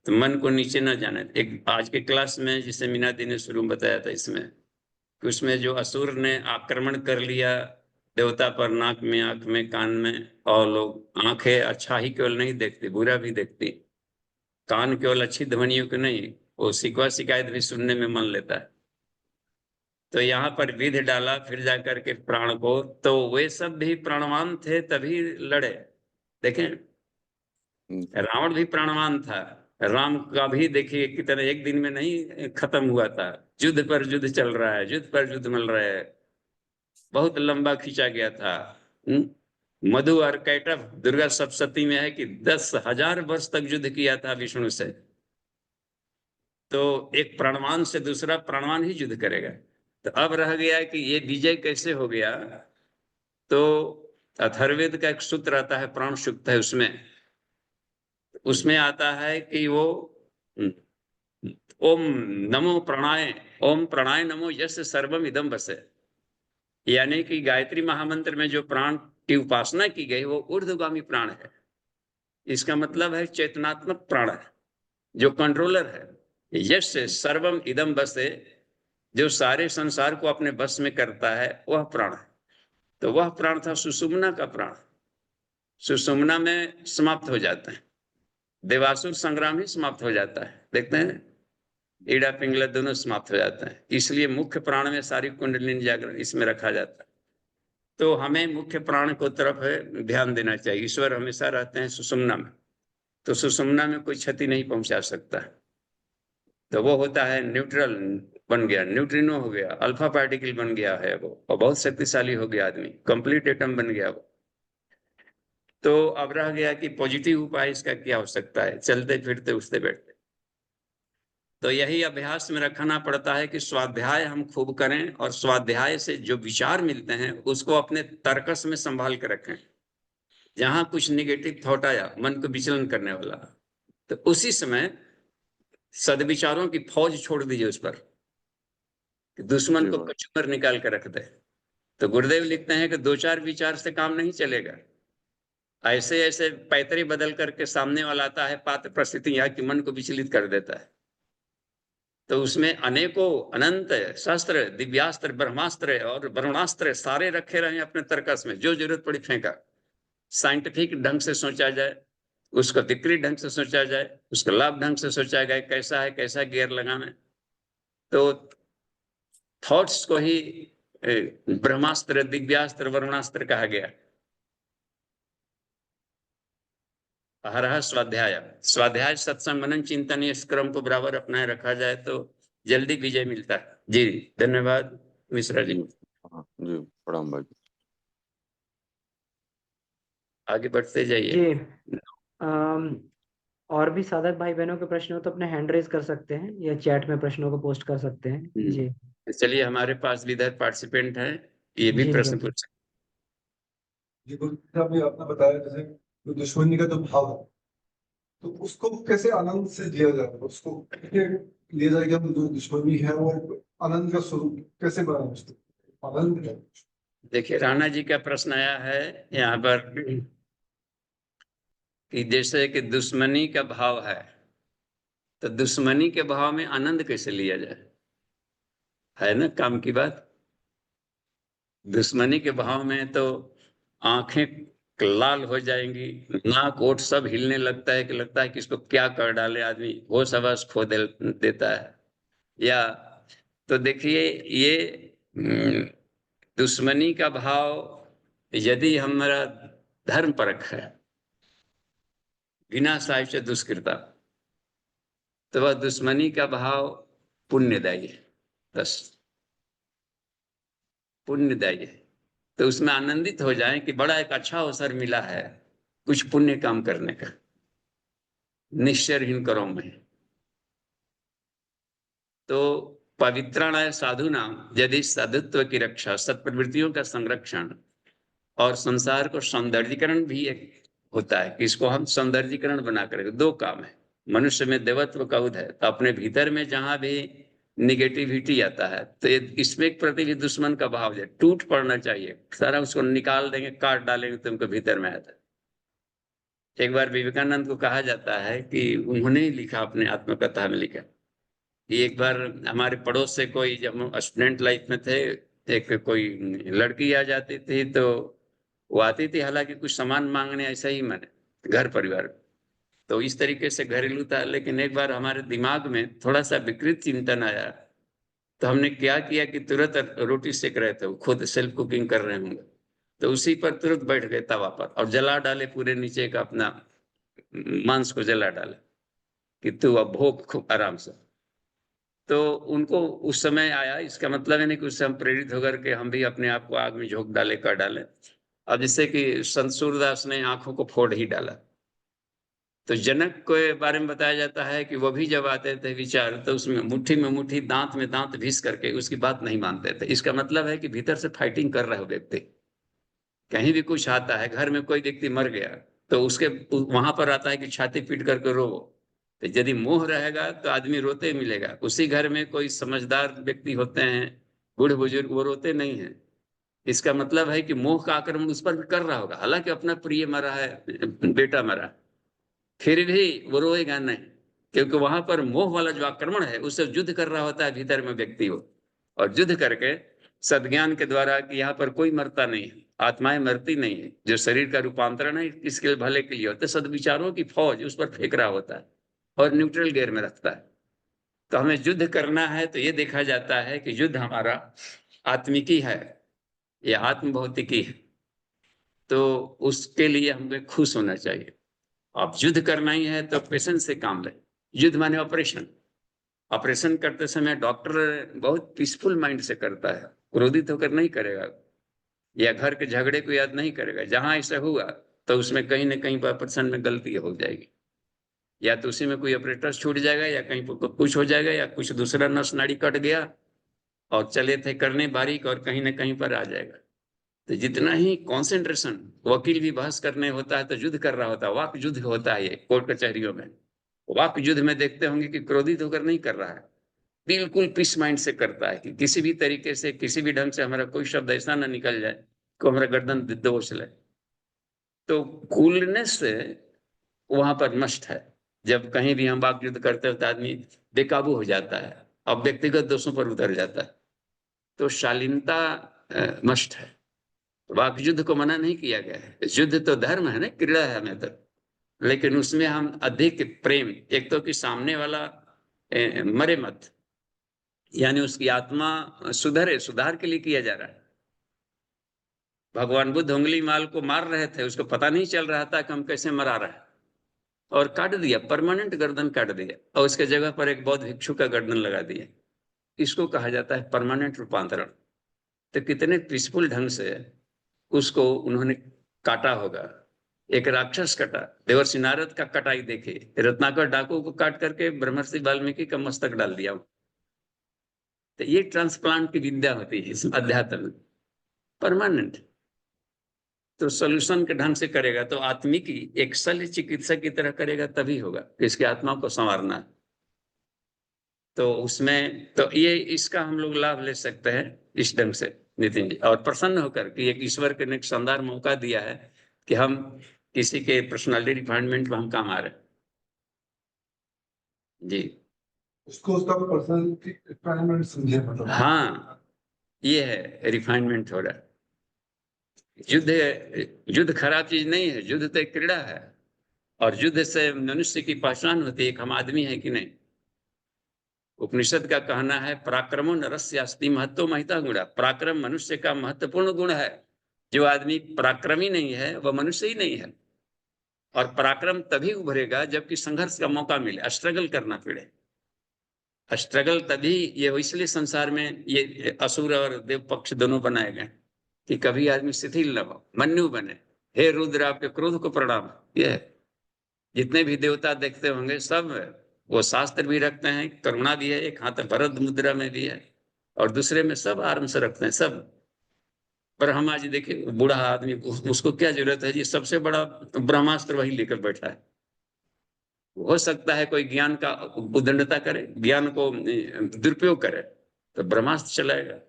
तो मन को नीचे न जाने। एक आज के क्लास में जिसे मीना दी ने शुरू में बताया था, इसमें कि उसमें जो असुर ने आक्रमण कर लिया देवता पर, नाक में, आंख में, कान में, और लोग आंखें अच्छा ही केवल नहीं देखती, बुरा भी देखती, कान केवल अच्छी ध्वनियों को नहीं, वो शिकवा शिकायत भी सुनने में मन लेता है। तो यहाँ पर विध डाला, फिर जाकर के प्राण को, तो वे सब भी प्राणवान थे तभी लड़े। देखें, जी रावण भी प्राणवान था, राम का भी देखिए कितने एक दिन में नहीं खत्म हुआ था। युद्ध पर युद्ध चल रहा है, युद्ध पर युद्ध मिल रहा है, बहुत लंबा खींचा गया था। मधु और कैटभ दुर्गा सप्तशती में है कि 10,000 वर्ष तक युद्ध किया था विष्णु से। तो एक प्राणवान से दूसरा प्राणवान ही युद्ध करेगा। तो अब रह गया कि ये विजय कैसे हो गया। तो अथर्ववेद का एक सूत्र आता है, प्राण सूक्त है, उसमें उसमें आता है कि वो ओम नमो प्राणाय, ओम प्राणाय नमो यस्य सर्वम इदम बसे। यानी कि गायत्री महामंत्र में जो प्राण की उपासना की गई वो ऊर्ध्वगामी प्राण है। इसका मतलब है चेतनात्मक प्राण है, जो कंट्रोलर है। यस्य सर्वम इदम बसे, जो सारे संसार को अपने बस में करता है, वह प्राण है। तो वह प्राण था सुषुम्ना का प्राण। सुषुम्ना में समाप्त हो जाता है, देवासुर संग्राम ही समाप्त हो जाता है। देखते हैं ईड़ा पिंगला दोनों समाप्त हो जाता है। इसलिए मुख्य प्राण में सारी कुंडलिनी जागरण इसमें रखा जाता है। तो हमें मुख्य प्राण को तरफ ध्यान देना चाहिए। ईश्वर हमेशा रहते हैं सुषुम्ना में, तो सुषुम्ना में कोई क्षति नहीं पहुंचा सकता। तो वो होता है न्यूट्रल, बन गया न्यूट्रिनो, हो गया अल्फा पार्टिकल, बन गया है वो, और बहुत शक्तिशाली हो गया आदमी, कंप्लीट एटम बन गया वो। तो अब रह गया कि पॉजिटिव उपाय इसका क्या हो सकता है, चलते फिरते उठते बैठते। तो यही अभ्यास में रखना पड़ता है कि स्वाध्याय हम खूब करें, और स्वाध्याय से जो विचार मिलते हैं उसको अपने तर्कस में संभाल कर रखें। जहां कुछ निगेटिव थॉट आया, मन को विचलन करने वाला, तो उसी समय सदविचारों की फौज छोड़ दीजिए उस पर, कि दुश्मन जी को बाबूजी। कचूमर निकाल कर रख दे। तो गुरुदेव लिखते हैं कि दो चार विचार से काम नहीं चलेगा। ऐसे ऐसे पैतरे बदल करके सामने वाला आता है, पात्र परिस्थितियां कि मन को विचलित कर देता है। तो उसमें अनेकों अनंत शस्त्र, दिव्यास्त्र, ब्रह्मास्त्र और वरुणास्त्र सारे रखे रहे अपने तर्कस में, जो जरूरत पड़ी फेंका। साइंटिफिक ढंग से सोचा जाए, उसको विकृत ढंग से सोचा जाए, उसको लाभ ढंग से सोचा जाए, कैसा है कैसा गियर लगाना है। तो थॉट्स को ही ब्रह्मास्त्र, दिव्यास्त्र, वरुणास्त्र कहा गया। हर स्वाध्याय, स्वाध्याय सत्संग मनन चिंतन, इस क्रम को बराबर अपनाए रखा जाए तो जल्दी विजय मिलता है। जी धन्यवाद मिश्रा जी। जी हाँ जी, प्रणाम भाई। आगे बढ़ते जाइए। जी। अम, और भी साधक भाई बहनों के प्रश्न हो तो अपने हैंड रेज कर सकते हैं या चैट में प्रश्नों को पोस्ट कर सकते हैं जी। चलिए, हमारे पास भी इधर पार्टिसिपेंट हैं, ये भी जी प्रश्न जी पूछ सकते जी गुरु अभी आपने बताया जैसे जो दुश्मनी का जो भाव है तो उसको कैसे आनंद से जिया जाए, उसको कैसे लिया जाए कि हम जो दुश्मनी है वो एक आनंद का स्वरूप कैसे बनाए उसको आनंद है। देखिए, राणा जी का प्रश्न आया है यहाँ पर कि जैसे कि दुश्मनी का भाव है, तो दुश्मनी के भाव में आनंद कैसे लिया जाए, है ना काम की बात। दुश्मनी के भाव में तो आंखें लाल हो जाएंगी, नाक ओठ सब हिलने लगता है कि लगता है कि इसको क्या कर डाले, आदमी होश हवस खो देता है। या तो देखिए, ये दुश्मनी का भाव यदि हमारा धर्म परक है, बिना साहित्य दुष्कृता, तो वह दुश्मनी का भाव पुण्यदायी है, बस पुण्यदायी है। तो उसमें आनंदित हो जाएं कि बड़ा एक अच्छा अवसर मिला है कुछ पुण्य काम करने का, निश्चरहीन करो में। तो पवित्राणाय साधुनाम यदि साधुत्व की रक्षा, सत्प्रवृत्तियों का संरक्षण और संसार को सौंदर्यीकरण भी एक होता है कि इसको हम सौंदर्यीकरण बना कर, दो काम है। मनुष्य में देवत्व का उदय है, तो अपने भीतर में जहां भी निगेटिविटी आता है तो इसमें एक प्रति भी दुश्मन का भाव है, टूट पड़ना चाहिए, सारा उसको निकाल देंगे, काट डालेंगे, तुमको भीतर में आता है। एक बार विवेकानंद को कहा जाता है कि उन्होंने ही लिखा, अपने आत्मकथा में लिखा कि एक बार हमारे पड़ोस से कोई, जब हम स्टूडेंट लाइफ में थे, एक कोई लड़की आ जाती थी, तो वो आती थी हालांकि कुछ सामान मांगने, ऐसा ही मैंने घर परिवार, तो इस तरीके से घरेलू था। लेकिन एक बार हमारे दिमाग में थोड़ा सा विकृत चिंतन आया, तो हमने क्या किया कि तुरंत रोटी सेक रहे थे, वो खुद सेल्फ कुकिंग कर रहे होंगे, तो उसी पर तुरंत बैठ गए तवा पर और जला डाले पूरे नीचे का अपना मांस को जला डाले कि तू अब भोग खूब आराम से। तो उनको उस समय आया, इसका मतलब है नहीं कि उससे हम प्रेरित होकर के हम भी अपने आप को आग में झोंक डाले, कर डाले। अब जैसे कि संत सूरदास ने आंखों को फोड़ ही डाला, तो जनक के बारे में बताया जाता है कि वो भी जब आते थे विचार, तो उसमें मुट्ठी में मुट्ठी, दांत में दांत घिस करके उसकी बात नहीं मानते थे। इसका मतलब है कि भीतर से फाइटिंग कर रहा है व्यक्ति। कहीं भी कुछ आता है, घर में कोई व्यक्ति मर गया तो उसके वहां पर आता है कि छाती पीट करके रो, तो यदि मोह रहेगा तो आदमी रोते मिलेगा। उसी घर में कोई समझदार व्यक्ति होते हैं, बूढ़े बुजुर्ग, वो रोते नहीं है। इसका मतलब है कि मोह का आक्रमण उस पर भी कर रहा होगा, हालांकि अपना प्रिय मरा है, बेटा मरा, फिर भी वो रोएगा नहीं, क्योंकि वहां पर मोह वाला जो आक्रमण है उससे युद्ध कर रहा होता है भीतर में व्यक्ति हो। और युद्ध करके सद्ज्ञान के द्वारा कि यहाँ पर कोई मरता नहीं है, आत्माएं मरती नहीं है, जो शरीर का रूपांतरण है किसके भले के लिए होता है, सद्विचारों की फौज उस पर फेंक रहा होता है और न्यूट्रल गियर में रखता है। तो हमें युद्ध करना है तो ये देखा जाता है कि युद्ध हमारा आत्मिकी है या आत्म भौतिकी है, तो उसके लिए हमें खुश होना चाहिए। अब युद्ध करना ही है तो पेशेंस से काम ले। युद्ध माने ऑपरेशन, ऑपरेशन करते समय डॉक्टर बहुत पीसफुल माइंड से करता है, क्रोधित होकर नहीं करेगा, या घर के झगड़े को याद नहीं करेगा। जहां ऐसा हुआ तो उसमें कहीं ना कहीं ऑपरेशन में गलती हो जाएगी, या तो उसी में कोई ऑपरेटर छूट जाएगा, या कहीं पर कुछ हो जाएगा, या कुछ दूसरा नस नाड़ी कट गया और चले थे करने बारीक और कहीं ना कहीं पर आ जाएगा। तो जितना ही कंसंट्रेशन, वकील भी बहस करने होता है तो युद्ध कर रहा होता है, वाक युद्ध होता है ये कोर्ट कचहरियों में। वाक युद्ध में देखते होंगे कि क्रोधित होकर नहीं कर रहा है, बिल्कुल पीस माइंड से करता है कि किसी भी तरीके से, किसी भी ढंग से हमारा कोई शब्द ऐसा ना निकल जाए कि हमारा गर्दन दोष ले। तो कूलनेस वहां पर मस्ट है। जब कहीं भी हम वाक युद्ध करते हैं तो आदमी बेकाबू हो जाता है, अब व्यक्तिगत दोषों पर उतर जाता है। तो शालीनता मस्ट है। वाक युद्ध को मना नहीं किया गया है, युद्ध तो धर्म है ना, क्रीड़ा है हमें तो, लेकिन उसमें हम अधिक प्रेम, एक तो कि सामने वाला मरे मत, यानी उसकी आत्मा सुधरे, सुधार के लिए किया जा रहा है। भगवान बुद्ध उंगली माल को मार रहे थे, उसको पता नहीं चल रहा था कि हम कैसे मरा रहे हैं, और काट दिया, परमानेंट गर्दन काट दिया, और उसके जगह पर एक बौद्ध भिक्षु का गर्दन लगा दिया। इसको कहा जाता है परमानेंट रूपांतरण। तो कितने पीसफुल ढंग से उसको उन्होंने काटा होगा, एक राक्षस कटा, देवर्षि नारद का कटाई देखे, रत्नाकर डाकू को काट करके ब्रह्मर्षि वाल्मीकि का मस्तक डाल दिया। तो ये ट्रांसप्लांट की विद्या होती है इस अध्यात्म में, परमानेंट। तो सोल्यूशन के ढंग से करेगा तो आत्मिक एक शल्य चिकित्सक की तरह करेगा, तभी होगा कि इसकी आत्मा को संवारना है। तो उसमें तो ये इसका हम लोग लाभ ले सकते हैं इस ढंग से नितिन जी, और प्रसन्न होकर कि एक ईश्वर के ने एक शानदार मौका दिया है कि हम किसी के पर्सनालिटी रिफाइनमेंट में हम काम आ रहे हैं जी। उसको उसका पर्सनल रिक्वायरमेंट समझे, मतलब हाँ, ये है रिफाइनमेंट हो रहा है। युद्ध खराब चीज नहीं है, युद्ध तो एक क्रीड़ा है, और युद्ध से मनुष्य की पहचान होती है कि हम आदमी है कि नहीं। उपनिषद का कहना है पराक्रमो नरस्य अस्ति महत्तो महिता गुणा, पराक्रम मनुष्य का महत्वपूर्ण गुण है। जो आदमी पराक्रमी नहीं है वह मनुष्य ही नहीं है। और पराक्रम तभी उभरेगा जबकि संघर्ष का मौका मिले, स्ट्रगल करना पड़े। स्ट्रगल तभी, ये इसलिए संसार में ये असुर और देव पक्ष दोनों बनाए गए कि कभी आदमी शिथिल न हो, मन्यु बने। हे रुद्र आपके क्रोध को प्रणाम। ये जितने भी देवता देखते होंगे सब वो शास्त्र भी रखते हैं, करुणा भी है, एक हाथ भरत मुद्रा में भी है, और दूसरे में सब आराम से रखते हैं सब। पर हम आज देखिए बूढ़ा आदमी, उसको क्या जरूरत है जी, सबसे बड़ा ब्रह्मास्त्र वही लेकर बैठा है। हो सकता है कोई ज्ञान का उद्दंडता करे, ज्ञान को दुरुपयोग करे तो ब्रह्मास्त्र चलाएगा।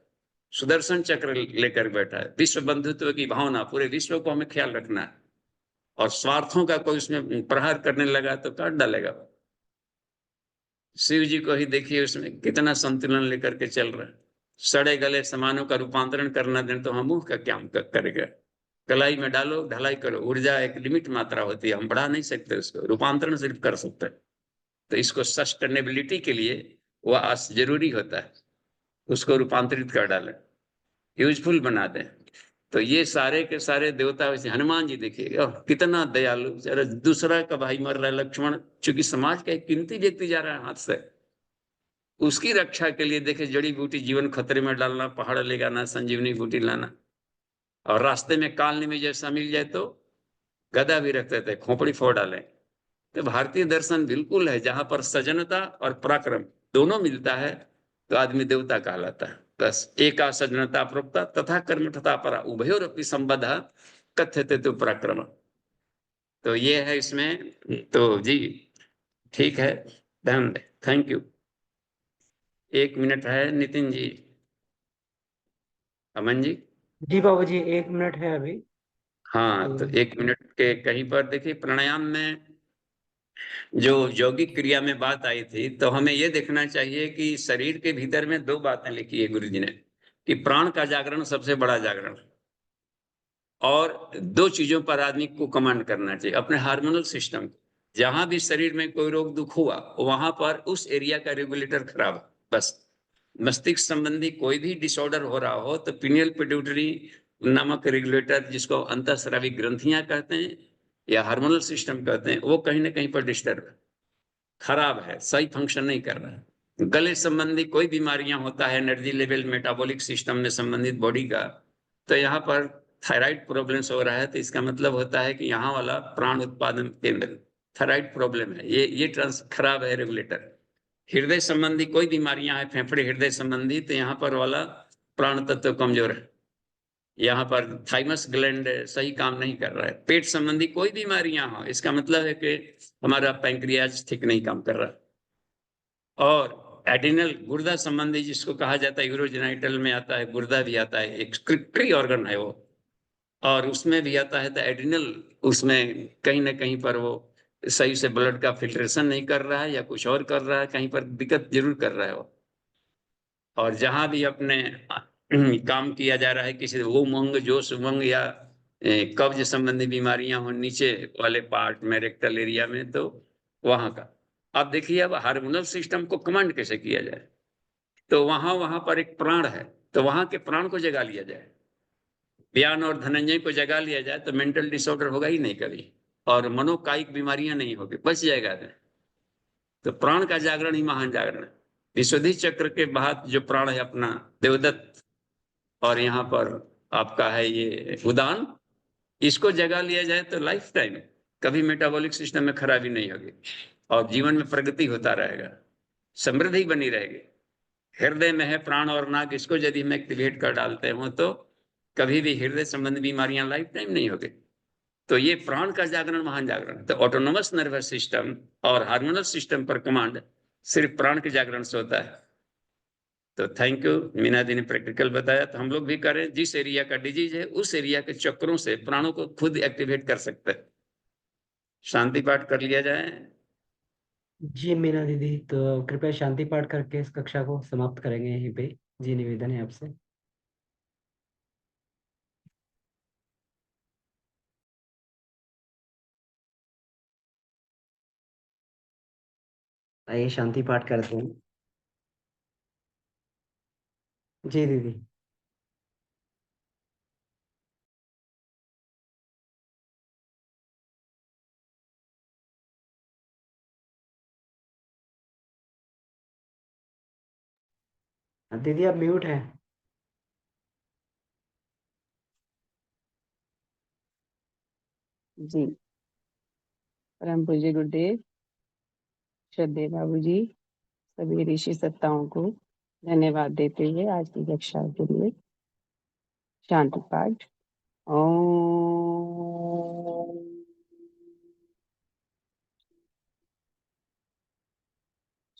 सुदर्शन चक्र लेकर बैठा है, विश्व बंधुत्व की भावना, पूरे विश्व को हमें ख्याल रखना है, और स्वार्थों का कोई उसमें प्रहार करने लगा तो काट डालेगा। शिव जी को ही देखिए, उसमें कितना संतुलन लेकर के चल रहा है। सड़े गले सामानों का रूपांतरण करना दें तो हम मुंह का क्या करेगा। कलाई में डालो, ढलाई करो, ऊर्जा एक लिमिट मात्रा होती है, हम बढ़ा नहीं सकते उसको, रूपांतरण सिर्फ कर सकते हैं। तो इसको सस्टेनेबिलिटी के लिए वह जरूरी होता है, उसको रूपांतरित कर डालें, यूजफुल बना दें। तो ये सारे के सारे देवता, वैसे हनुमान जी देखिए कितना दयालु, जरा दूसरा का भाई मर रहा है, लक्ष्मण चूंकि समाज का एक कीमती व्यक्ति जा रहा है हाथ से, उसकी रक्षा के लिए देखे जड़ी बूटी जीवन खतरे में डालना, पहाड़ ले जाना, संजीवनी बूटी लाना, और रास्ते में कालनी में जैसा मिल जाए तो गदा भी रखते थे, खोपड़ी फोड़ डालें। तो भारतीय दर्शन बिल्कुल है, जहां पर सजनता और पराक्रम दोनों मिलता है तो आदमी देवता कहलाता है। बस एका सजनता प्रोक्ता तथा कर्मठता परा उभयोरपि संबद्ध कथ्यते तो पराक्रम। तो ये है इसमें। तो जी ठीक है, धन, थैंक यू। 1 मिनट है नितिन जी। अमन जी। जी बाबू जी, 1 मिनट है अभी। हाँ, तो 1 मिनट के कहीं पर देखिए, प्राणायाम में जो यौगिक क्रिया में बात आई थी, तो हमें यह देखना चाहिए कि शरीर के भीतर में 2 बातें लिखी है गुरु जी ने, कि प्राण का जागरण सबसे बड़ा जागरण, और 2 चीजों पर आदमी को कमांड करना चाहिए, अपने हार्मोनल सिस्टम। जहां भी शरीर में कोई रोग दुख हुआ वहां पर उस एरिया का रेगुलेटर खराब है, बस। मस्तिष्क संबंधी कोई भी डिसऑर्डर हो रहा हो तो पिनियल पिट्यूटरी नामक रेगुलेटर, जिसको अंतःस्रावी ग्रंथियां कहते हैं या हार्मोनल सिस्टम कहते हैं, वो कहीं ना कहीं पर डिस्टर्ब है, खराब है, सही फंक्शन नहीं कर रहा है। गले संबंधी कोई बीमारियां होता है, एनर्जी लेवल, मेटाबॉलिक सिस्टम में संबंधित बॉडी का, तो यहाँ पर थायराइड प्रॉब्लम्स हो रहा है, तो इसका मतलब होता है कि यहाँ वाला प्राण उत्पादन केंद्र थायराइड प्रॉब्लम है, ये खराब है रेगुलेटर। हृदय संबंधी कोई बीमारियां हैं, फेफड़े हृदय संबंधी, तो यहाँ पर वाला प्राण तत्व कमजोर है, यहाँ पर थाइमस ग्लैंड सही काम नहीं कर रहा है। पेट संबंधी कोई बीमारियां हो, इसका मतलब है कि हमारा पैंक्रियाज ठीक नहीं काम कर रहा। और एडिनल, गुर्दा संबंधी जिसको कहा जाता है, यूरोजेनाइटल में आता है, गुर्दा भी आता है, एक स्क्रिप्टरी ऑर्गन है वो, और उसमें भी आता है तो एडिनल, उसमें कहीं ना कहीं पर वो सही से ब्लड का फिल्ट्रेशन नहीं कर रहा है या कुछ और कर रहा है, कहीं पर दिक्कत जरूर कर रहा है वो। और जहां भी अपने काम किया जा रहा है, किसी उमंग, जोश उमंग या कब्ज संबंधी बीमारियां हो नीचे वाले पार्ट में, रेक्टल एरिया में, तो वहां का अब देखिए, अब हार्मोनल सिस्टम को कमांड कैसे किया जाए। तो वहां पर एक प्राण है, तो वहां के प्राण को जगा लिया जाए। व्यान और धनंजय को जगा लिया जाए तो मेंटल डिसऑर्डर होगा ही नहीं कभी, और मनोकायिक बीमारियां नहीं होगी, बच जाएगा। तो प्राण का जागरण ही महान जागरण है। विशुद्धि चक्र के बाद जो प्राण है अपना देवदत्त, और यहाँ पर आपका है ये उदान, इसको जगा लिया जाए तो लाइफ टाइम कभी मेटाबॉलिक सिस्टम में खराबी नहीं होगी और जीवन में प्रगति होता रहेगा, समृद्धि बनी रहेगी। हृदय में है प्राण और नाक, इसको यदि हम एक्टिवेट कर डालते हो तो कभी भी हृदय संबंधी बीमारियां लाइफ टाइम नहीं होगी। तो ये प्राण का जागरण महान जागरण। तो ऑटोनोमस नर्वस सिस्टम और हार्मोनल सिस्टम पर कमांड सिर्फ प्राण के जागरण से होता है। तो थैंक यू, मीना दी ने प्रैक्टिकल बताया। तो हम लोग भी करें, जिस एरिया का डिजीज है उस एरिया के चक्रों से प्राणों को खुद एक्टिवेट कर सकते हैं। शांति पाठ कर लिया जाए। जी मीना दीदी, तो कृपया शांति पाठ करके इस कक्षा को समाप्त करेंगे यहीं पे। जी निवेदन है आपसे। आइए शांति पाठ करते हैं। जी दीदी। दीदी आप म्यूट हैं। जी, परम पूज्य गुरुदेव, श्रद्धेय बाबूजी, सभी ऋषि सत्ताओं को धन्यवाद देते हुए आज की कक्षा के लिए शांति पाठ। ओम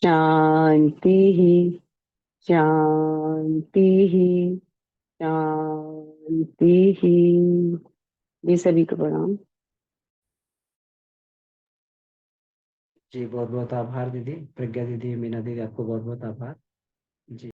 शांति ही शांति ही शांति ही। ये सभी को प्रणाम। जी बहुत बहुत आभार दीदी, प्रज्ञा दीदी, मीना दीदी, आपको बहुत बहुत आभार। जी।